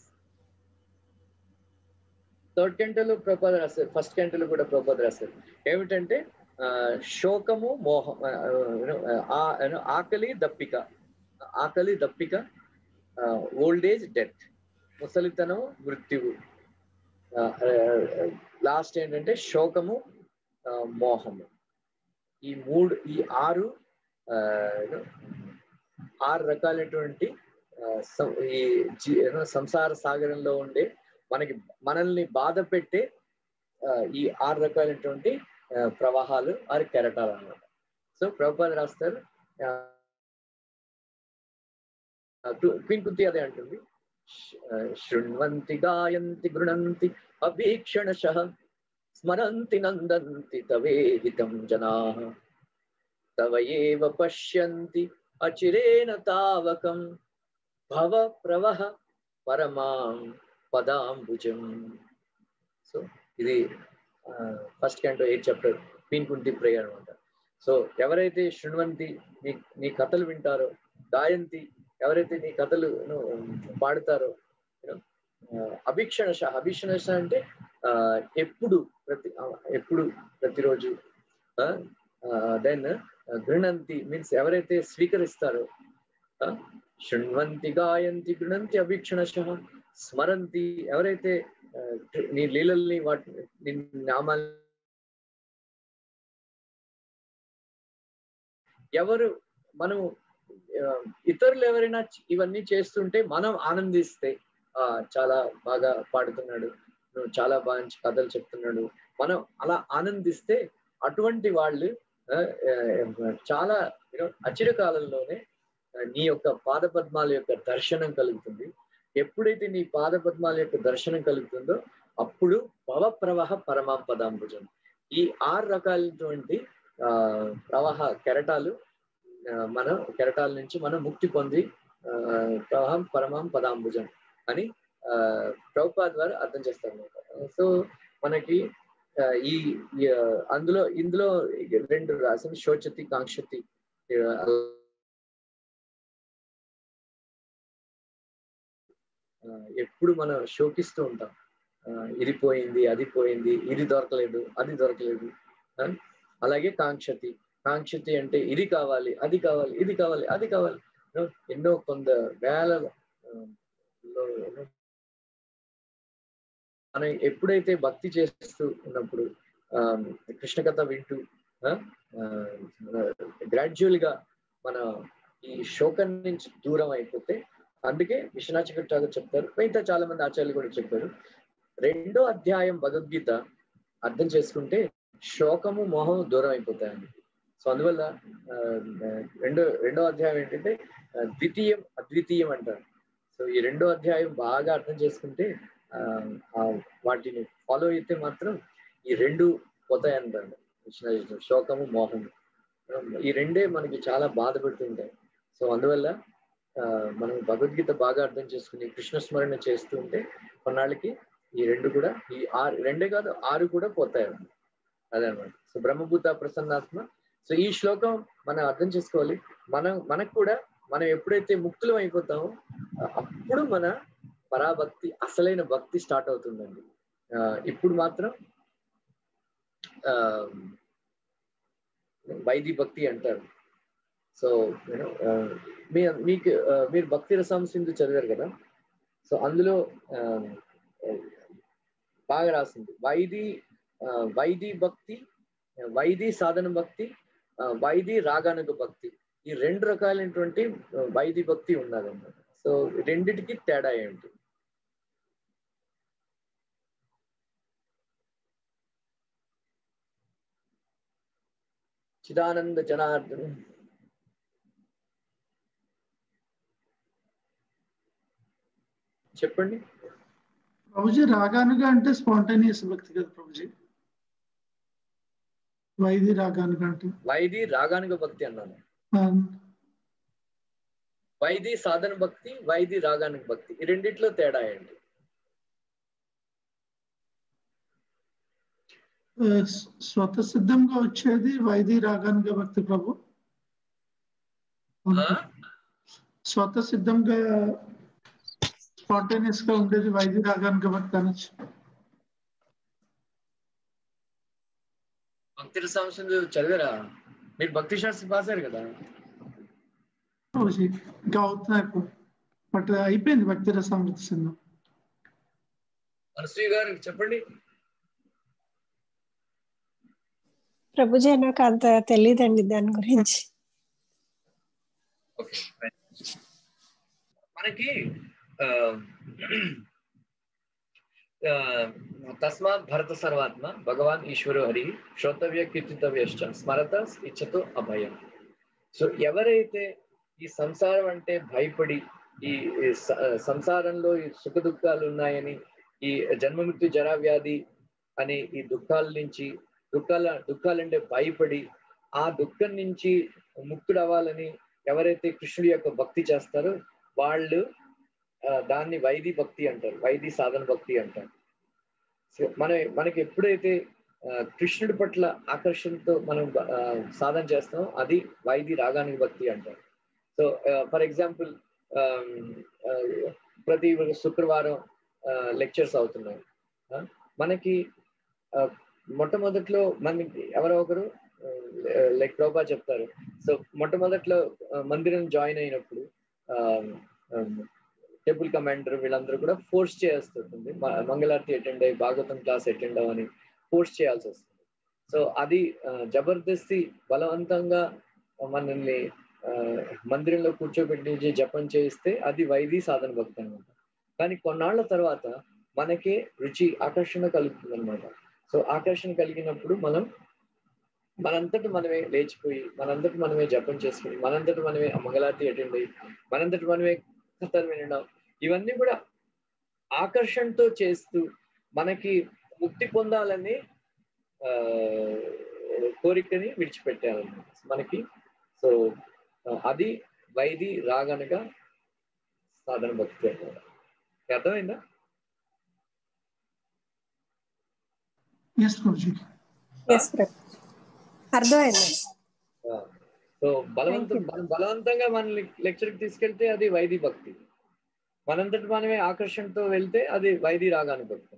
Third కంటలో ప్రభుపాద రాశారు, ఫస్ట్ కంటలో కూడా ప్రభుపాద రాశారు. ఏమిటంటే శోకము, మోహం, ఆకలి దప్పిక, ఓల్డ్ ఏజ్, డెత్, ముసలితనము, మృత్యువు. లాస్ట్ ఏంటంటే శోకము, మోహము. ఈ 6 రకాలైనటువంటి ఈ సంసార సాగరంలో ఉండే మనల్ని బాధ పెట్టే ఈ 6 రకాలైనటువంటి ప్రవాహాలు, 6 కెరటాలు అన్నమాట. సో ప్రభుపాద రాస్తారు, క్వీన్ కుంతి అదే అంటుంది, శృణ్వంతి గాయంతి గృణంతి అభీక్షణశః స్మరంతి నందంతి తవేహితం జనాః తవ ఏవ పశ్యంతి అచిరేణ తావకం భవ ప్రవహ పరమాం పదాంబుజం. సో ఇది first canto 8th chapter queen Kunti prayer అనమాట. సో ఎవరైతే శృణ్వంతి నీ కథలు వింటారో, గాయంతి ఎవరైతే నీ కథలు పాడుతారో, అభీక్షణశ అంటే ఎప్పుడు ప్రతిరోజు, దెన్ గృణంతి మీన్స్ ఎవరైతే స్వీకరిస్తారో, శృణ్వంతి గాయంతి గృణంతి అభీక్షణశ స్మరంతి ఎవరైతే నీ లీలల్ని నీ నామాలు ఎవరు మనము ఇతరులు ఎవరైనా ఇవన్నీ చేస్తుంటే మనం ఆనందిస్తే, చాలా బాగా పాడుతున్నాడు, నువ్వు చాలా బాగా కథలు చెప్తున్నాడు, మనం అలా ఆనందిస్తే అటువంటి వాళ్ళు చాలా అచిరకాలంలోనే నీ యొక్క పాదపద్మాల యొక్క దర్శనం కలుగుతుంది. ఎప్పుడైతే నీ పాదపద్మాల యొక్క దర్శనం కలుగుతుందో అప్పుడు భవ ప్రవాహ పరమాం పదాంబుజం. ఈ 6 రకాలైనటువంటి కెరటాలు కెరటాల నుంచి మనం ముక్తి పొంది ప్రవాహం పరమాం పదాంబుజం అని ప్రభుపాద ద్వారా అర్థం చేస్తారన్నమాట. సో మనకి ఇందులో 2 రాసిన శోచతి, కాంక్షతి. ఎప్పుడు మనం శోకిస్తూ ఉంటాం, ఇది పోయింది, అది పోయింది, ఇది దొరకలేదు, అది దొరకలేదు. అలాగే కాంక్షతి అంటే ఇది కావాలి, అది కావాలి, ఇది కావాలి, అది కావాలి. ఎన్నో వేల మనం ఎప్పుడైతే భక్తి చేస్తూ ఉన్నప్పుడు, కృష్ణ కథ వింటూ గ్రాడ్యువల్ గా మన ఈ శోకం నుంచి దూరం అయిపోతే, అందుకే విశ్వనాథ్ ఠాకూర్ చెప్తారు, మిగతా చాలా మంది ఆచార్యులు కూడా చెప్పారు, 2వ అధ్యాయం భగవద్గీత అర్థం చేసుకుంటే శోకము, మోహము దూరం అయిపోతాయండి. సో అందువల్ల రెండో అధ్యాయం ఏంటంటే ద్వితీయం అద్వితీయం అంటారు. సో ఈ 2వ అధ్యాయం బాగా అర్థం చేసుకుంటే, వాటిని ఫాలో అయితే మాత్రం ఈ 2 పోతాయి అంటారు. శోకము, మోహము ఈ 2 మనకి చాలా బాధ పెడుతుంటాయి. సో అందువల్ల మనం భగవద్గీత బాగా అర్థం చేసుకుని కృష్ణ స్మరణ చేస్తూ ఉంటే కొన్నాళ్ళకి ఈ 2 కూడా, ఈ 2 కాదు 6 కూడా పోతాయి అన్నమాట. అదే అనమాట. సో బ్రహ్మభూత ప్రసన్నాత్మ. సో ఈ శ్లోకం మనం అర్థం చేసుకోవాలి. మనకు కూడా మనం ఎప్పుడైతే ముక్తులం అయిపోతామో అప్పుడు మన పరాభక్తి అసలైన భక్తి స్టార్ట్ అవుతుందండి. ఇప్పుడు మాత్రం వైది భక్తి అంటారు. సో మీకు మీరు భక్తి రసం సింధు చదివారు కదా, సో అందులో బాగా రాసింది వైది భక్తి, వైది సాధన భక్తి, వైది రాగానుగ భక్తి, ఈ 2 రకాలైనటువంటి వైది భక్తి ఉన్నదన్నమాట. సో రెండిటికి తేడా ఏంటి? చిదానంద జనార్దన్ చెప్పండి. ప్రభుజీ రాగానుగా అంటే స్పాంటేనియస్ భక్తి కదా ప్రభుజీ? వైది రాగానుగా అంటే వైది రాగానుగ భక్తి అన్నాను. వైది సాధన భక్తి, వైది రాగానుగ భక్తి, ఈ రెండిట్లో తేడా ఏంటి? స్వతసిద్ధంగా వచ్చేది వైది రాగానుగ భక్తి ప్రభు. స్వతసిద్ధంగా స్పాంటేనియస్ గా ఉండేది వైది రాగానుగ భక్తి అనొచ్చు. భక్తి రసాంశంలో చదివారా మీరు? భక్తి శాస్త్రం పాసారు కదా? ఇంకా అవుతున్నాయి బట్ అయిపోయింది భక్తి రసామృత సింధు. అనసూయ గారు చెప్పండి. ప్రభుజీ నాకు అంత తెలియదండి దాని గురించి. మనకి తస్మాత్ భరత సర్వాత్మ భగవాన్ ఈశ్వరో హరి శ్రోతవ్య కీర్తితవ్యశ్చ స్మరత ఇచ్చతో అభయం. సో ఎవరైతే ఈ సంసారం అంటే భయపడి, ఈ సంసారంలో ఈ సుఖ దుఃఖాలు ఉన్నాయని, ఈ జన్మమృత్యు జరా వ్యాధి అని ఈ దుఃఖాల నుంచి దుఃఖాలంటే భయపడి ఆ దుఃఖం నుంచి ముక్తుడు అవ్వాలని ఎవరైతే కృష్ణుడి యొక్క భక్తి చేస్తారో వాళ్ళు దాన్ని వైది భక్తి అంటారు, వైది సాధన భక్తి అంటారు. సో మనకి ఎప్పుడైతే కృష్ణుడి పట్ల ఆకర్షణతో మనం సాధన చేస్తామో అది వైది రాగానుగ భక్తి అంటారు. సో ఫర్ ఎగ్జాంపుల్ ప్రతి శుక్రవారం లెక్చర్స్ అవుతున్నాయి. మనకి మొట్టమొదట్లో మనకి ఎవరో ఒకరు లైక్ ప్రభా చెప్తారు. సో మొట్టమొదట్లో మందిరం జాయిన్ అయినప్పుడు టెంపుల్ కమాండర్ వీళ్ళందరూ కూడా ఫోర్స్ చేస్తుంది, మంగళారతి అటెండ్ అయ్యి భాగవతం క్లాస్ అటెండ్ అవ్వని ఫోర్స్ చేయాల్సి వస్తుంది. సో అది జబర్దస్తి బలవంతంగా మనల్ని మందిరంలో కూర్చోబెట్టి జపం చేయిస్తే అది వైది సాధన భక్తి అనమాట. కానీ కొన్నాళ్ల తర్వాత మనకే రుచి ఆకర్షణ కలుగుతుంది అనమాట. సో ఆకర్షణ కలిగినప్పుడు మనంతటి మనమే లేచిపోయి మనంతటి మనమే జపం చేసుకుని మనంతటి మనమే మంగళారతి అటెండ్ అయ్యి మనంతటి మనమే కథలు వినడం, ఇవన్నీ కూడా ఆకర్షణతో చేస్తూ మనకి ముక్తి పొందాలని కోరికని విడిచిపెట్టాలన్నమాట మనకి. సో అది వైది రాగనగా సాధన భక్తి అన్నమాట. అర్థమైందా? అర్థమైంది. సో బలవంతంగా మనల్ని లెక్చర్కి తీసుకెళ్తే అది వైది భక్తి, మనంతటి మనమే ఆకర్షణతో వెళ్తే అది వైది రాగానుగ భక్తి.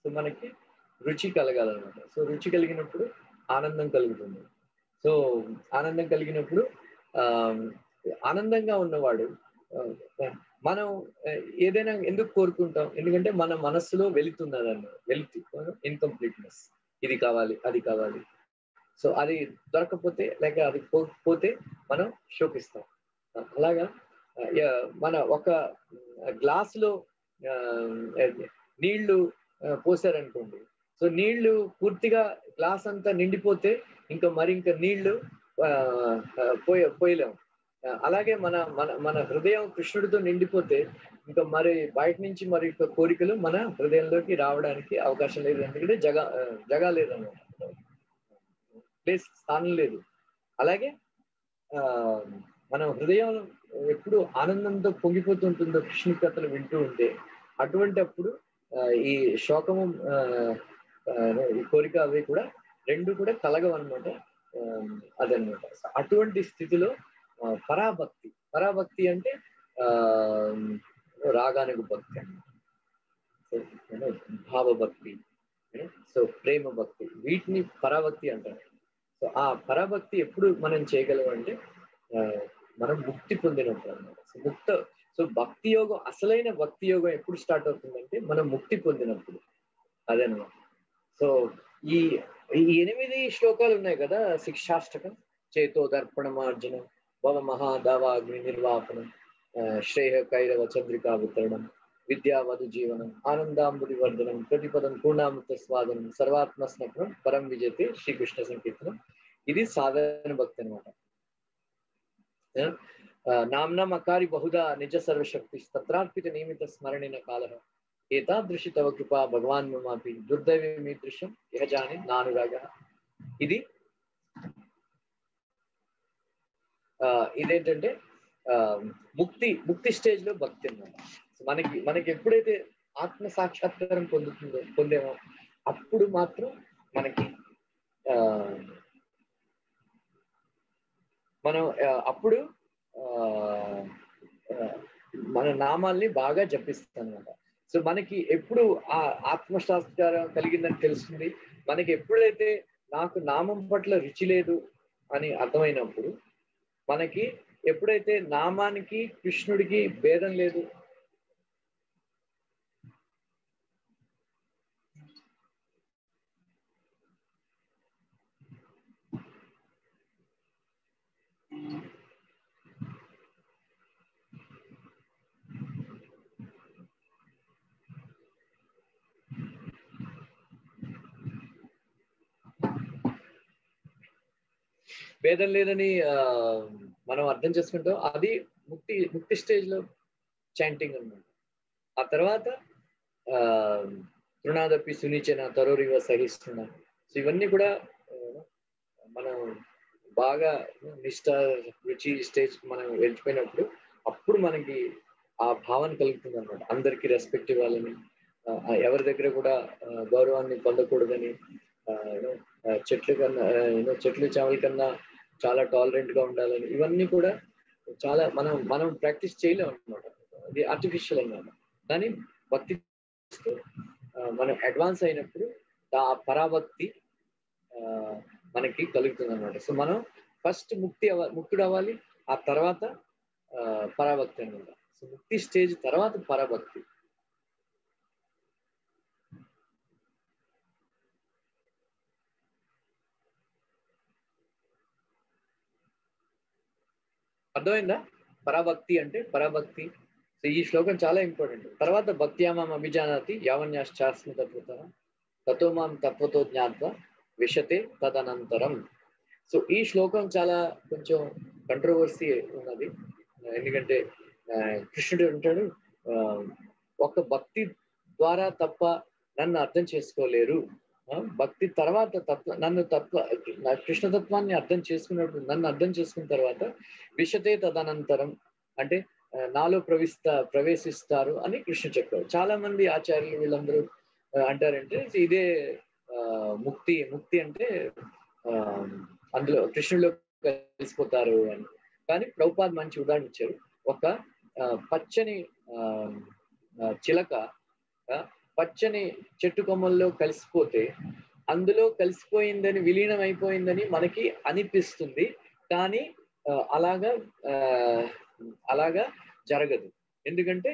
సో మనకి రుచి కలగాలన్నమాట. సో రుచి కలిగినప్పుడు ఆనందం కలుగుతుంది. సో ఆనందం కలిగినప్పుడు ఆనందంగా ఉన్నవాడు మనం ఏదైనా ఎందుకు కోరుకుంటాం? ఎందుకంటే మన మనస్సులో వెళుతున్నదన్న ఇన్కంప్లీట్నెస్, ఇది కావాలి అది కావాలి. సో అది దొరకకపోతే లేక అది పోతే మనం శోకిస్తాం. అలాగా మన ఒక గ్లాసులో నీళ్లు పోసారనుకోండి, సో నీళ్లు పూర్తిగా గ్లాస్ అంతా నిండిపోతే ఇంకా నీళ్లు పోయలేము. అలాగే మన హృదయం కృష్ణుడితో నిండిపోతే ఇంకా మరి బయట నుంచి మరి కోరికలు మన హృదయంలోకి రావడానికి అవకాశం లేదు. ఎందుకంటే జగా లేదన్నమాట, ప్లేస్ స్థానం లేదు. అలాగే మన హృదయం ఎప్పుడు ఆనందంతో పొంగిపోతుంటుందో కృష్ణుడి కథలు వింటూ ఉంటే, అటువంటి అప్పుడు ఈ శోకము ఈ కోరిక అవి కూడా రెండు కూడా కలగవన్నమాట. అదనమాట. అటువంటి స్థితిలో పరాభక్తి. పరాభక్తి అంటే రాగానికి భక్తి అన్నమాట. భావభక్తి, సో ప్రేమ భక్తి, వీటిని పరాభక్తి అంటారు. సో ఆ పరాభక్తి ఎప్పుడు మనం చేయగలం అంటే మనం ముక్తి పొందినప్పుడు అన్నమాట. సో భక్తి యోగం, అసలైన భక్తి యోగం ఎప్పుడు స్టార్ట్ అవుతుందంటే మనం ముక్తి పొందినప్పుడు, అదనమాట. సో ఈ 8 శ్లోకాలు ఉన్నాయి కదా శిక్షాష్టకం. చేతో దర్పణమార్జనం, భవ మహాదావాగ్ని నిర్వాపనం, శ్రేయ కైరవ చంద్రికా వితరణం, విద్యావధు జీవనం, ఆనందాంబుది వర్ధనం, ప్రతిపదం పూర్ణామృత స్వాదనం, సర్వాత్మస్నపనం, పరం విజయతే శ్రీకృష్ణ సంకీర్తనం. ఇది సాధారణ భక్తి అనమాట. నామ్నం అకారి బహుదా నిజ సర్వశక్తి తత్రార్పిత నియమిత స్మరణిన కాల ఏతాదృశి తవ కృపా భగవాన్ మమాపి దుర్దైవీదృశ్యం ఇహ జాని నానురాగ. ఇదేంటంటే ముక్తి స్టేజ్ లో భక్తి అన్నమాట. మనకి ఎప్పుడైతే ఆత్మ సాక్షాత్కారం పొందేమో అప్పుడు మాత్రం మనకి మనం అప్పుడు మన నామాల్ని బాగా జపిస్తాం అన్నమాట. సో మనకి ఎప్పుడు ఆ ఆత్మసాక్షాత్కారం కలిగిందని తెలుస్తుంది. మనకి ఎప్పుడైతే నాకు నామం పట్ల రుచి లేదు అని అర్థమైనప్పుడు, మనకి ఎప్పుడైతే నామానికి కృష్ణుడికి భేదం లేదు, భేదం లేదని మనం అర్థం చేసుకుంటాం, అది ముక్తి స్టేజ్ లో చాంటింగ్ అన్నమాట. ఆ తర్వాత తృణాదపి సునిచన తరోరివ సహిస్తున్న, సో ఇవన్నీ కూడా మనం బాగా నిష్ఠ రుచి స్టేజ్ మనం వెళ్ళిపోయినప్పుడు అప్పుడు మనకి ఆ భావన కలుగుతుంది అన్నమాట. అందరికీ రెస్పెక్ట్ ఇవ్వాలని, ఎవరి దగ్గర కూడా గౌరవాన్ని పొందకూడదని, చెట్లు చావల కన్నా చాలా టాలరెంట్ గా ఉండాలని, ఇవన్నీ కూడా చాలా మనం ప్రాక్టీస్ చేయలేం అన్నమాట. ఇది ఆర్టిఫిషియల్ అన్నమాట. కానీ భక్తి మనం అడ్వాన్స్ అయినప్పుడు ఆ పరాభక్తి మనకి కలుగుతుంది అన్నమాట. సో మనం ఫస్ట్ ముక్తుడు అవ్వాలి, ఆ తర్వాత పరాభక్తి అన్నమాట. సో ముక్తి స్టేజ్ తర్వాత పరాభక్తి. అర్థమైందా? పరాభక్తి అంటే పరాభక్తి. సో ఈ శ్లోకం చాలా ఇంపార్టెంట్. తర్వాత భక్త్యామాం అభిజానాతి యావన్యాశ్చాస్మి తత్వత తతో మాం తత్వతో జ్ఞాత్వ విశతే తదనంతరం. సో ఈ శ్లోకం చాలా కొంచెం కంట్రోవర్సీ ఉన్నది. ఎందుకంటే కృష్ణుడు అంటాడు, ఒక భక్తి ద్వారా తప్ప నన్ను అర్థం చేసుకోలేరు. భక్తి తర్వాత కృష్ణతత్వాన్ని అర్థం చేసుకున్నప్పుడు, నన్ను అర్థం చేసుకున్న తర్వాత విశతే తదనంతరం అంటే నాలో ప్రవేశిస్తారు అని కృష్ణ చెప్పారు. చాలా మంది ఆచార్యులు వీళ్ళందరూ అంటారంటే ఇదే ముక్తి అంటే అందులో కృష్ణుడిలో కలిసిపోతారు అని. కానీ ప్రభుపాద్ మంచి ఉదాహరణ ఇచ్చారు. ఒక పచ్చని చిలక పచ్చని చెట్టు కొమ్మల్లో కలిసిపోతే అందులో కలిసిపోయిందని, విలీనం అయిపోయిందని మనకి అనిపిస్తుంది. కానీ అలాగా జరగదు. ఎందుకంటే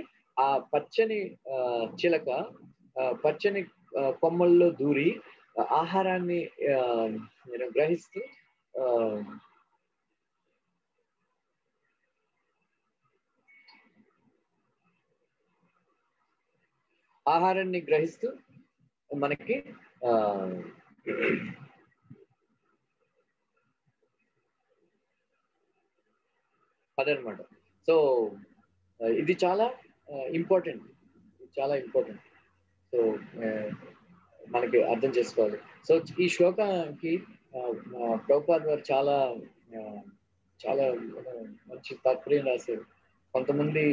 ఆ పచ్చని చిలక పచ్చని కొమ్మల్లో దూరి ఆహారాన్ని గ్రహిస్తూ మనకి అదనమాట. సో ఇది చాలా ఇంపార్టెంట్. సో మనకి అర్థం చేసుకోవాలి. సో ఈ శ్లోకానికి ప్రభుపాద్ వారు చాలా మంచి తాత్పర్యం రాశారు. కొంతమంది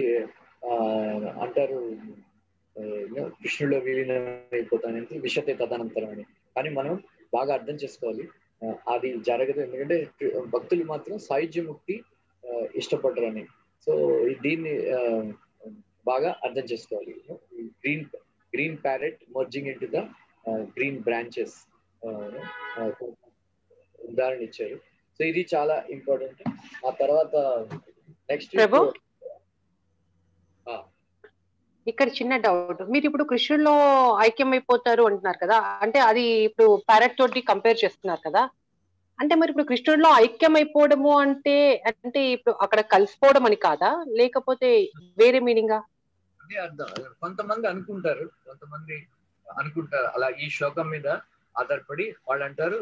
అంటారు కృష్ణుడిలో విలీనం అయిపోతానంటే విశతే తదనంతరం అని. కానీ మనం బాగా అర్థం చేసుకోవాలి, అది జరగదు. ఎందుకంటే భక్తులు మాత్రం సాయుజ్య ముక్తి ఇష్టపడరని. సో దీన్ని బాగా అర్థం చేసుకోవాలి. Green parrot merging into the green branches ఉదాహరణ ఇచ్చారు. సో ఇది చాలా ఇంపార్టెంట్. ఆ తర్వాత నెక్స్ట్ ఇక్కడ చిన్న డౌట్, మీరు ఇప్పుడు కృష్ణుల్లో ఐక్యం అయిపోతారు అంటున్నారు కదా, అంటే అది ఇప్పుడు ప్యారెట్ తోటి కంపేర్ చేస్తున్నారు కదా, అంటే మరి ఇప్పుడు కృష్ణుడిలో ఐక్యం అయిపోవడము అంటే అంటే ఇప్పుడు అక్కడ కలిసిపోవడం అని కాదా, లేకపోతే వేరే మీనింగా? అదే అర్థం. కొంతమంది అనుకుంటారు అలా ఈ శ్లోకం మీద ఆధారపడి వాళ్ళు అంటారు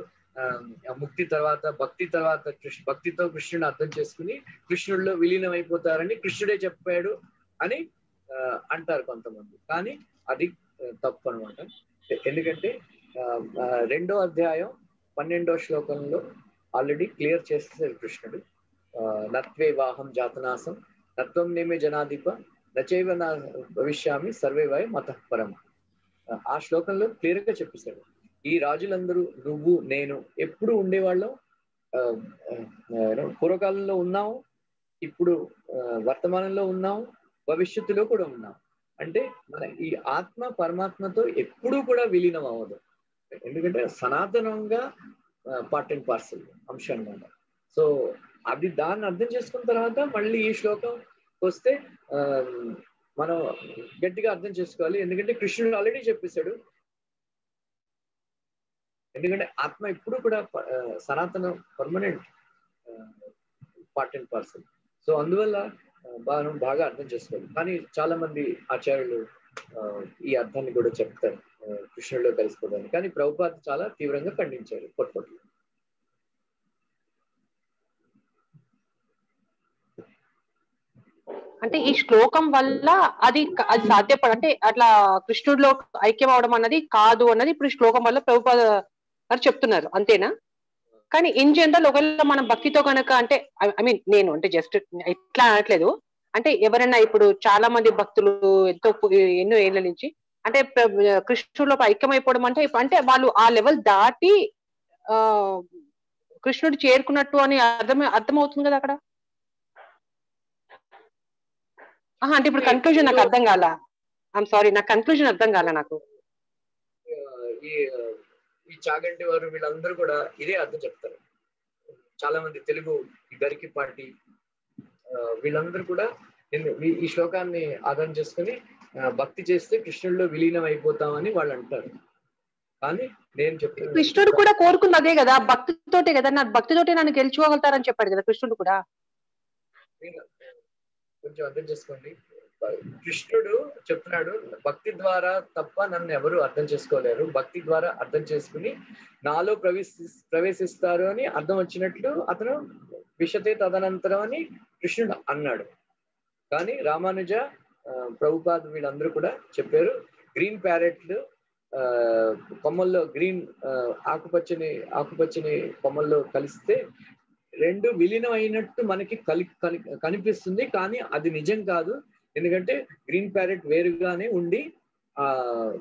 ముక్తి తర్వాత భక్తితో కృష్ణుని అర్థం చేసుకుని కృష్ణుడిలో విలీనం అయిపోతారని కృష్ణుడే చెప్పాడు అని అంటారు కొంతమంది. కానీ అది తప్పు అనమాట. ఎందుకంటే 2వ అధ్యాయం 12వ శ్లోకంలో ఆల్రెడీ క్లియర్ చేసేసారు కృష్ణుడు. నత్వే వాహం జాతనాసం నత్వం నేమే జనాధిప నచైవ నా భవిష్యామి సర్వే వై మతఃపరం. ఆ శ్లోకంలో క్లియర్ గా చెప్పేశాడు. ఈ రాజులందరూ నువ్వు నేను ఎప్పుడు ఉండేవాళ్ళం, పూర్వకాలంలో ఉన్నాము, ఇప్పుడు వర్తమానంలో ఉన్నాము, భవిష్యత్తులో కూడా ఉన్నాం. అంటే మన ఈ ఆత్మ పరమాత్మతో ఎప్పుడూ కూడా విలీనం అవ్వదు. ఎందుకంటే సనాతనంగా పార్ట్ అండ్ పార్సల్ అంశం అన్నమాట. సో అది దాన్ని అర్థం చేసుకున్న తర్వాత మళ్ళీ ఈ శ్లోకం వస్తే మనం గట్టిగా అర్థం చేసుకోవాలి. ఎందుకంటే కృష్ణుడు ఆల్రెడీ చెప్పేశాడు. ఎందుకంటే ఆత్మ ఎప్పుడు కూడా సనాతన permanent part and parcel. So అందువల్ల బాగా అర్థం చేసుకోవాలి. కానీ చాలా మంది ఆచార్యులు ఈ అర్థాన్ని కూడా చెప్తారు కృష్ణుడిలో కలిసిపోవడానికి. కానీ ప్రభుపాద చాలా తీవ్రంగా ఖండించారు పొట్టు. అంటే ఈ శ్లోకం వల్ల అది సాధ్యపడ, అంటే అట్లా కృష్ణుడిలో ఐక్యం అవడం అన్నది కాదు అన్నది ఇప్పుడు శ్లోకం వల్ల ప్రభుపాద గారు చెప్తున్నారు, అంతేనా? కానీ ఇన్ జనరల్ ఒకవేళ మనం భక్తితో కనుక, అంటే ఐ మీన్ నేను అంటే జస్ట్ ఇట్లా అనట్లేదు, అంటే ఎవరైనా ఇప్పుడు చాలా మంది భక్తులు ఎన్నో ఏళ్ల నుంచి అంటే కృష్ణుడిలో ఐక్యమైపోవడం అంటే అంటే వాళ్ళు ఆ లెవెల్ దాటి కృష్ణుడు చేరుకున్నట్టు అని అర్థమవుతుంది కదా అక్కడ. అంటే ఇప్పుడు కన్క్లూజన్ నాకు అర్థం కాల. ఐఎమ్ సారీ, నాకు కన్క్లూజన్ అర్థం కాల నాకు. ఈ చాగంటి వారు వీళ్ళందరూ కూడా ఇదే అర్థం చెప్తారు. చాలా మంది తెలుగు గరికి పార్టీ వీళ్ళందరూ కూడా ఈ శ్లోకాన్ని ఆధారం చేసుకుని భక్తి చేస్తే కృష్ణుడిలో విలీనం అయిపోతామని వాళ్ళు అంటారు. కానీ నేను చెప్తాను, కృష్ణుడు కూడా కోరుకుంది అదే కదా, భక్తితోటే కదా, నా భక్తితోటే నన్ను గెలుచుకోగలుగుతారని చెప్పాడు కదా కృష్ణుడు కూడా. కొంచెం అర్థం చేసుకోండి. కృష్ణుడు చెప్తున్నాడు భక్తి ద్వారా తప్ప నన్ను ఎవరు అర్థం చేసుకోలేరు, భక్తి ద్వారా అర్థం చేసుకుని నాలో ప్రవేశిస్తారు అని అర్థం వచ్చినట్లు అతను విషతే తదనంతరం అని కృష్ణుడు అన్నాడు. కానీ రామానుజ, ప్రభుపాద్ వీళ్ళందరూ కూడా చెప్పారు గ్రీన్ ప్యారెట్లు కొమ్మల్లో గ్రీన్ ఆకుపచ్చని కొమ్మల్లో కలిస్తే రెండు విలీనం అయినట్టు మనకి కనిపిస్తుంది, కానీ అది నిజం కాదు. ఎందుకంటే గ్రీన్ ప్యారెట్ వేరుగానే ఉండి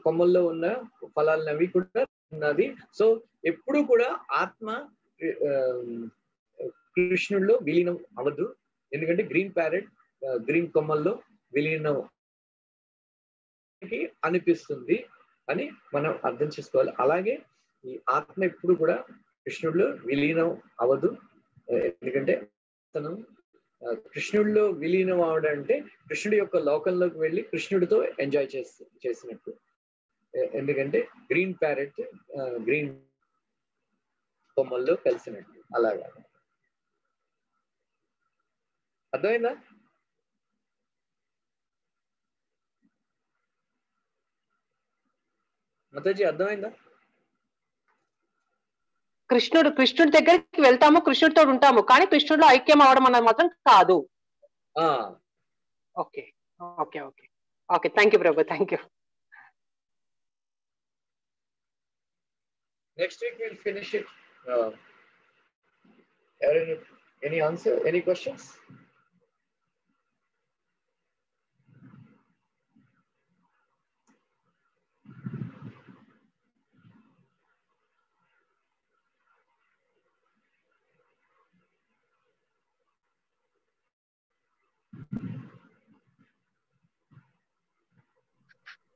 కొమ్మల్లో ఉన్న ఫలాలవి కూడా ఉన్నది. సో ఎప్పుడు కూడా ఆత్మ కృష్ణుడిలో విలీనం అవ్వదు. ఎందుకంటే గ్రీన్ ప్యారెట్ గ్రీన్ కొమ్మల్లో విలీనం అనిపిస్తుంది అని మనం అర్థం చేసుకోవాలి. అలాగే ఈ ఆత్మ ఎప్పుడు కూడా కృష్ణుడిలో విలీనం అవ్వదు. ఎందుకంటే అతను కృష్ణుడిలో విలీనం అవడం అంటే కృష్ణుడి యొక్క లోకంలోకి వెళ్ళి కృష్ణుడితో ఎంజాయ్ చేసినట్టు. ఎందుకంటే గ్రీన్ ప్యారెట్ గ్రీన్ కొమ్మల్లో కలిసినట్టు. అలాగా అర్థమైందా? మాతాజీ అర్థమైందా? కృష్ణుడి దగ్గరికి వెళ్తాము, కృష్ణుడితో ఉంటాము, కానీ కృష్ణుడిలో ఐక్యం అవడం అన్నది మాత్రం కాదు. Okay okay okay okay, thank you Prabhu, thank you. Next week we'll finish it. Any answer? Any questions?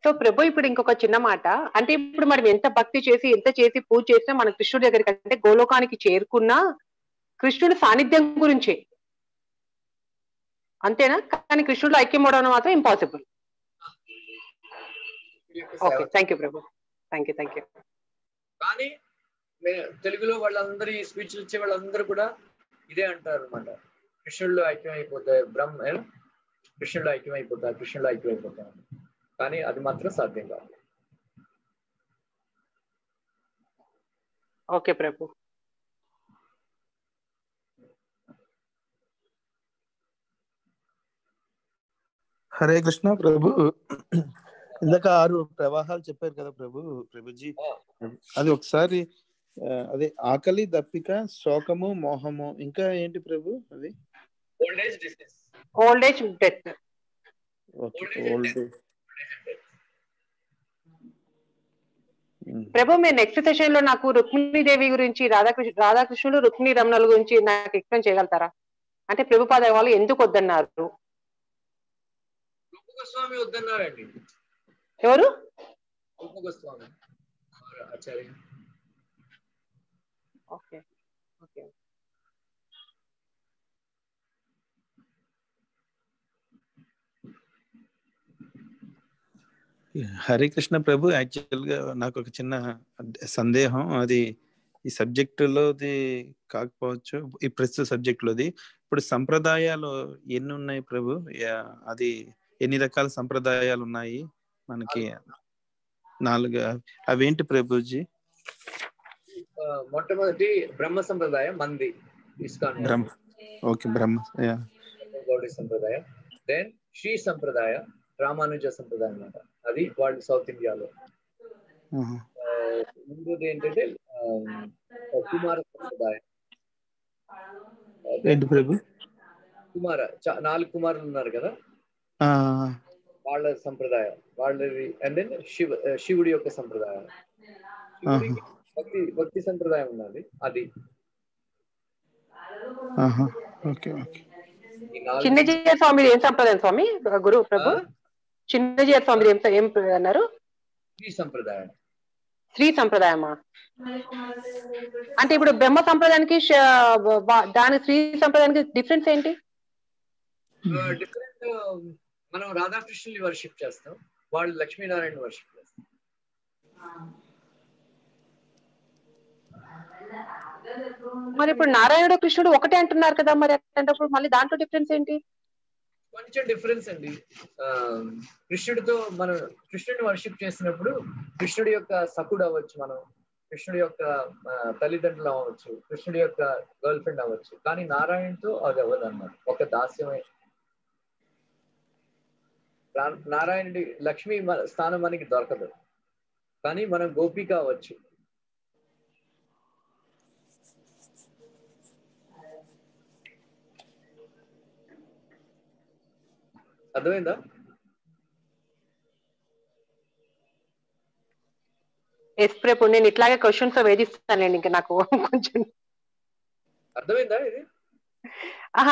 So Prabhu ఇప్పుడు ఇంకొక చిన్న మాట, అంటే ఇప్పుడు మనం ఎంత భక్తి చేసి ఎంత చేసి పూజ చేసినా మన కృష్ణుడి దగ్గరికి అంటే గోలోకానికి చేరుకున్నా కృష్ణుడి సాన్నిధ్యం గురించే, అంతేనా? కానీ కృష్ణుడు ఐక్యం అవడం మాత్రం impossible. Okay, thank you Prabhu, thank you. కానీ తెలుగులో వాళ్ళందరూ ఈ స్పీచ్లు ఇచ్చే వాళ్ళందరూ కూడా ఇదే అంటారు అనమాట, కృష్ణుడిలో ఐక్యం అయిపోతాయి, కృష్ణుడిలో ఐక్యం అయిపోతారు. కానీ అది మాత్రం సాధ్యం కాదు. ఓకే ప్రభు. హరే కృష్ణ ప్రభు. ఇందాక 6 ప్రవాహాలు చెప్పారు కదా ప్రభుజీ, అది ఒకసారి అదే ఆకలి, దప్పిక, శోకము, మోహము, ఇంకా ఏంటి ప్రభు? అది ఓల్డ్ ఏజ్ డెత్. ప్రభు మీరు నెక్స్ట్ సెషన్ లో నాకు రుక్మిణీదేవి గురించి, రాధాకృష్ణుడు రుక్మిణీ రమణుల గురించి నాకు ఎక్స్ప్లెయిన్ చేయగలుగుతారా? అంటే ప్రభుపాద వాళ్ళు ఎందుకు వద్దన్నారు? గోస్వామి వద్దన్నారండి. ఎవరు? Goswami Acharya. Okay okay. Hare Krishna Prabhu. Actual గా నాకు ఒక చిన్న సందేహం, అది ఈ సబ్జెక్టులోది కాకపోవచ్చు, ఈ ప్రస్తుత సబ్జెక్టులోది. ఇప్పుడు సంప్రదాయాలు ఎన్ని ఉన్నాయి ప్రభు? అది ఎన్ని రకాల సంప్రదాయాలు ఉన్నాయి మనకి? 4. అవేంటి ప్రభుజీ? మొట్టమొదటి బ్రహ్మ సంప్రదాయం మంది, ఇస్కాన్ బ్రహ్మ. ఓకే, బ్రహ్మ గౌడీ సంప్రదాయం. దెన్ శ్రీ సంప్రదాయ, రామానుజ సంప్రదాయం అన్నమాట, అది వాళ్ళు సౌత్ ఇండియాలో. ముందుది ఏంటంటే కుమార సంప్రదాయం. ఏంటి ప్రభు? కుమార 4 కుమారులు ఉన్నారు కదా, వాళ్ళ సంప్రదాయం వాళ్ళది. అండ్ దెన్ శివుడి యొక్క సంప్రదాయం, భక్తి సంప్రదాయం ఉన్నది అది. చిన్నజీయ స్వామి ఏం సంప్రదాయం స్వామి? గురు ప్రభు చిన్నజీయ స్వామి ఏం అన్నారు? శ్రీ సంప్రదాయమా? అంటే ఇప్పుడు బ్రహ్మ సంప్రదాయానికి దాని శ్రీ సంప్రదాయానికి డిఫరెన్స్ ఏంటి? డిఫరెంట్, మనం రాధాకృష్ణుని వర్షిప్ చేస్తాం, వాళ్ళు లక్ష్మీనారాయణ వర్షిప్ చేస్తాం. మరి ఇప్పుడు నారాయణుడు కృష్ణుడు ఒకటే అంటున్నారు కదా, మరి అట్లాంటప్పుడు మళ్ళీ దాంట్లో డిఫరెన్స్ ఏంటి? కొంచెం డిఫరెన్స్ అండి. కృష్ణుడితో మనం కృష్ణుడిని వర్షిప్ చేసినప్పుడు కృష్ణుడి యొక్క సకుడు అవ్వచ్చు, మనం కృష్ణుడి యొక్క తల్లిదండ్రులు అవ్వచ్చు, కృష్ణుడి యొక్క గర్ల్ ఫ్రెండ్ అవ్వచ్చు. కానీ నారాయణతో అది అవ్వదు అన్నమాట, ఒక దాస్యమే. నారాయణుడి లక్ష్మి స్థానం మనకి దొరకదు, కానీ మనం గోపిక అవ్వచ్చు. అర్థమైందా? ఎప్పుడు నేను ఇట్లాగే క్వశ్చన్స్ వేధిస్తానండి, ఇంకా నాకు కొంచెం అర్థమైందా ఇది?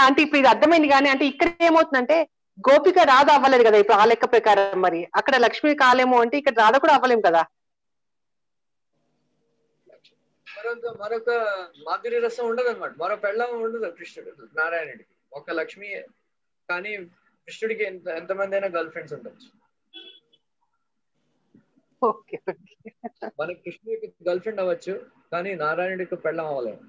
అంటే ఇప్పుడు ఇది అర్థమైంది, కానీ అంటే ఇక్కడ ఏమవుతుందంటే గోపిక రాధ అవ్వలేదు కదా ఇప్పుడు ఆ లెక్క ప్రకారం, మరి అక్కడ లక్ష్మి కాలేమో అంటే ఇక్కడ రాధ కూడా అవ్వలేము కదా. మరొక మాధుర్య రసం ఉండదు అనమాట, మరో పెళ్ళం ఉండదు కృష్ణుడు నారాయణుడికి, ఒక లక్ష్మి. కానీ కృష్ణుడికి ఎంతమంది అయినా గర్ల్ ఫ్రెండ్స్ ఉండొచ్చు. మనకి కృష్ణుడికి గర్ల్ ఫ్రెండ్ అవ్వచ్చు, కానీ నారాయణుడికి పెళ్ళం అవ్వలేము.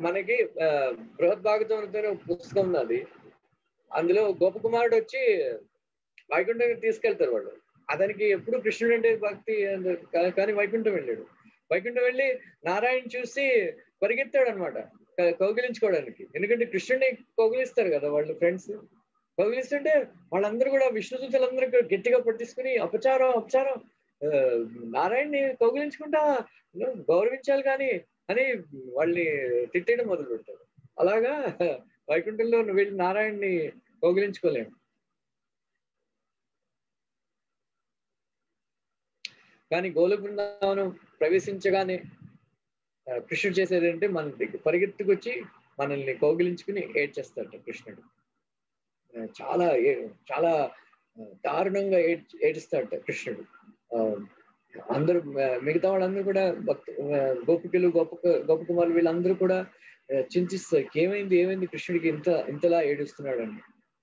మనకి బృహద్భాగవతం అనే పుస్తకం ఉన్నది, అందులో గోపకుమారుడు వచ్చి వైకుంఠం తీసుకెళ్తారు వాళ్ళు. అతనికి ఎప్పుడు కృష్ణుడు అంటే భక్తి, కానీ వైకుంఠం వెళ్ళాడు. వైకుంఠం వెళ్ళి నారాయణ చూసి పరిగెత్తాడు అనమాట కౌగిలించుకోవడానికి. ఎందుకంటే కృష్ణుడిని కౌగిలిస్తారు కదా వాళ్ళు ఫ్రెండ్స్, కౌగిలిస్తుంటే వాళ్ళందరూ కూడా విష్ణుదూతలందరూ గట్టిగా పట్టించుకుని అపచారం నారాయణని కౌగిలించుకుంటా గౌరవించాలి కానీ అని వాళ్ళని తిట్టేయడం మొదలు పెడతారు. అలాగా వైకుంఠంలో వెళ్ళి నారాయణని కౌగిలించుకోలేము. కానీ గోలోక బృందావనం ప్రవేశించగానే కృష్ణుడు చేసేది అంటే మన దగ్గర పరిగెత్తుకొచ్చి మనల్ని కౌగిలించుకుని ఏడ్చేస్తాడట కృష్ణుడు. చాలా చాలా దారుణంగా ఏడుస్తాడట కృష్ణుడు. అందరూ మిగతా వాళ్ళందరూ కూడా గోపికలు గోప కుమారులు వీళ్ళందరూ కూడా చింతిస్తారు, ఏమైంది కృష్ణుడికి ఇంతలా ఏడుస్తున్నాడు అని.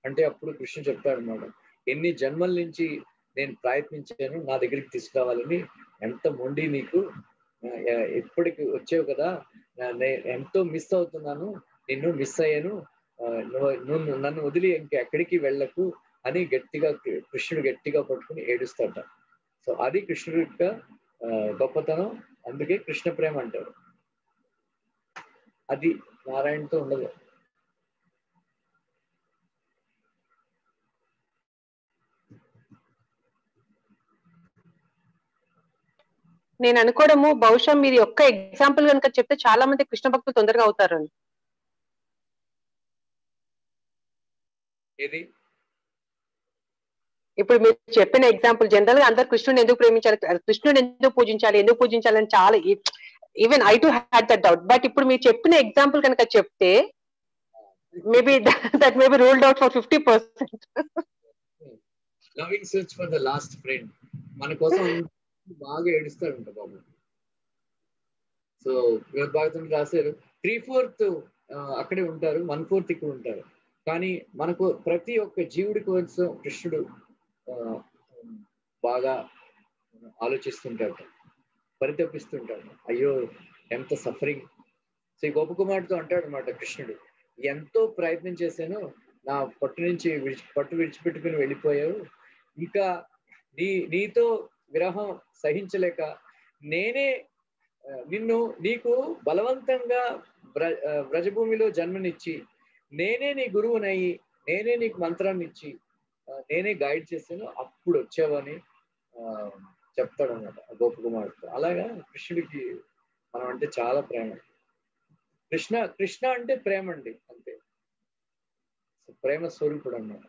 అంటే అప్పుడు కృష్ణుడు చెప్తాడు అన్నమాట, ఎన్ని జన్మల నుంచి నేను ప్రయత్నించాను నా దగ్గరికి తీసుకురావాలని, ఎంత మొండి నీకు, ఇప్పటికి వచ్చావు కదా, నేను ఎంతో మిస్ అవుతున్నాను, నిన్ను మిస్ అయ్యాను, నువ్వు నన్ను వదిలి ఇంకెక్కడికి వెళ్ళకు అని కృష్ణుడు గట్టిగా పట్టుకుని ఏడుస్తాడ. సో అది కృష్ణుడి యొక్క గొప్పతనం, అందుకే కృష్ణ ప్రేమ అంటారు. అది నారాయణతో ఉండదు. నేను అనుకోవడము బహుశా మీరు ఒక్క ఎగ్జాంపుల్ కనుక చెప్తే చాలా మంది కృష్ణ భక్తులు తొందరగా అవుతారండి. ఏది ఇప్పుడు మీరు చెప్పిన ఎగ్జాంపుల్, జనరల్ గా అందరు కృష్ణుని ఎందుకు ప్రేమించాలి, కృష్ణుని ఎందుకు పూజించాలని చాలా, even I to had that doubt. But ఇప్పుడు మీరు చెప్పిన ఎగ్జాంపుల్ కనుక చెప్తే maybe that may be ruled out for 50%. Loving search for the last friend మన కోసం బాగా ఏడుస్తాడంట బాబు. సో భాగవతం రాశారు 3/4 అక్కడే ఉంటారు, 1/4 ఇక్కడ ఉంటారు. కానీ మనకు ప్రతి ఒక్క జీవుడి కోసం కృష్ణుడు బాగా ఆలోచిస్తుంటాడు, పరితపిస్తుంటాడు. అయ్యో ఎంత సఫరింగ్. సో ఈ గోపకుమారుడితో అంటాడు అన్నమాట కృష్ణుడు, ఎంతో ప్రయత్నం చేశాను, నా పట్టు నుంచి విడిచిపెట్టుకుని వెళ్ళిపోయావు, ఇంకా నీతో విరహం సహించలేక నేనే నీకు బలవంతంగా వ్రజభూమిలో జన్మనిచ్చి నేనే నీ గురువునయ్యి నేనే నీకు మంత్రాన్ని ఇచ్చి నేనే గైడ్ చేశాను, అప్పుడు వచ్చావని చెప్తాడు అన్నమాట గోపకుమారుడితో. అలాగా కృష్ణుడికి మనం అంటే చాలా ప్రేమ. కృష్ణ అంటే ప్రేమ అండి, అంతే. ప్రేమ స్వరూపుడు అన్నమాట.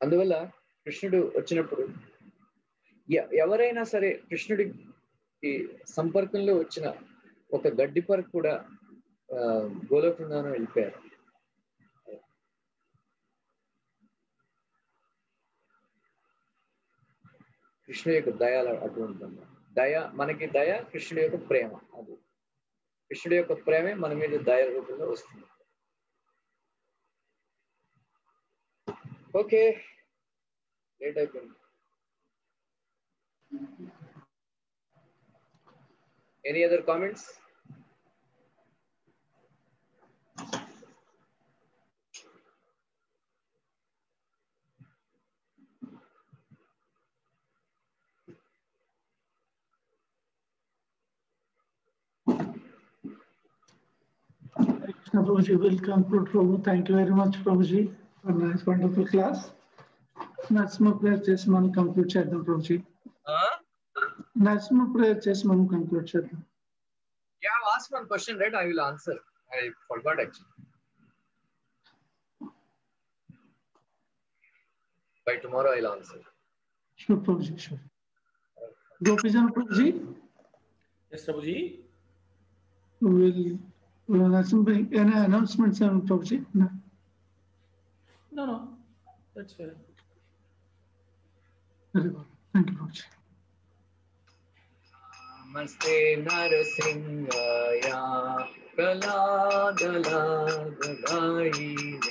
అందువల్ల కృష్ణుడు వచ్చినప్పుడు ఎవరైనా సరే కృష్ణుడికి సంపర్కంలో వచ్చిన ఒక గడ్డి పరకు కూడా గోలోక బృందావనం వెళ్ళిపోయారు. కృష్ణుడి యొక్క దయ అటువంటి దయ, మనకి దయ కృష్ణుడి యొక్క ప్రేమ. అది కృష్ణుడి యొక్క ప్రేమే మన మీద దయ రూపంలో వస్తుంది. ఓకే, లేట్ అయిపోయింది. Any other comments? Krishna Prabhuji will conclude. Prabhu, thank you very much, Prabhuji, for nice, wonderful class. Narsima prayer chesi మనం conclude చేద్దాం Prabhuji. Narsima prayer chesi మనం conclude చేద్దాం. Yeah, I've asked one question, right? I will answer. I forgot actually. By tomorrow I'll answer. Sure, Prabhuji, sure. Gopijan Prabhuji? Yes, Prabhuji. Will Narsima any announcements on Prabhuji? No, that's fair. Very good. Thank you, Prabhuji. Namaste Narasingaya Kaladalagadayine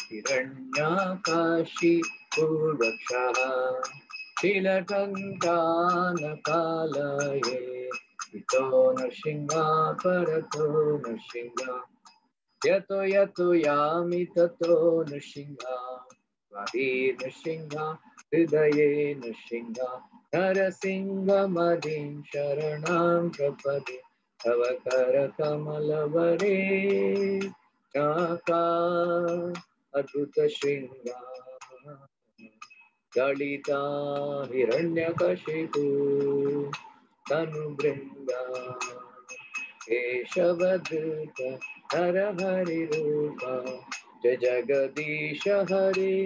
Hiranyakashi Purvakshaha Shilatankanakalaye Ito Nrsimha Parato Nrsimha Yato Yato Yami Tato Nrsimha Vadi Nrsimha Hridaye Nrsimha Narasingha Madhin Sharanam Prapade Tavakara Kamalavare Naka Adhuta Shringa Dalita Hiranyakashipu Tanu Brinda Keshavadhuta Narahari Rupa जय जगदीश हरे,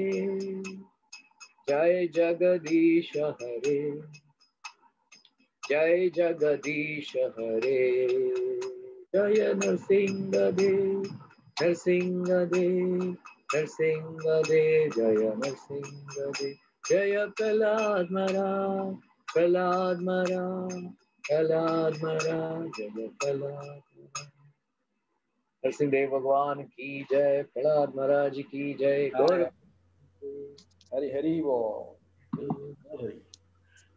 जय जगदीश हरे, जय जगदीश हरे, जय नरसिंह देव, नरसिंह देव, नरसिंह देव, जय नरसिंह देव, जय प्रहलाद महाराज, प्रहलाद महाराज, प्रहलाद महाराज, जय प्रहलाद महाराज। नरसिंह देव भगवान की जय, प्रहलाद महाराज की जय। गौर हरि हरि बोल।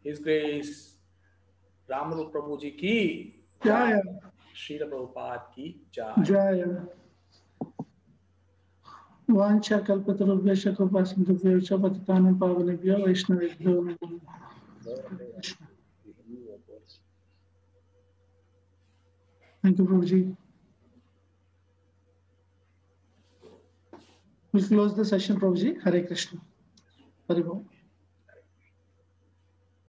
हिज ग्रेस रामरूप प्रभु जी की जय। श्रील प्रभुपाद की जय। जय। वांछा कल्पतरुभ्यश्च कृपा सिन्धुभ्यो च पतितानां पावनेभ्यो वैष्णवेभ्यो नमो नमः। Thank you, Prabhuji. We'll close the session, Prabhuji. Hare Krishna. Hare Bol.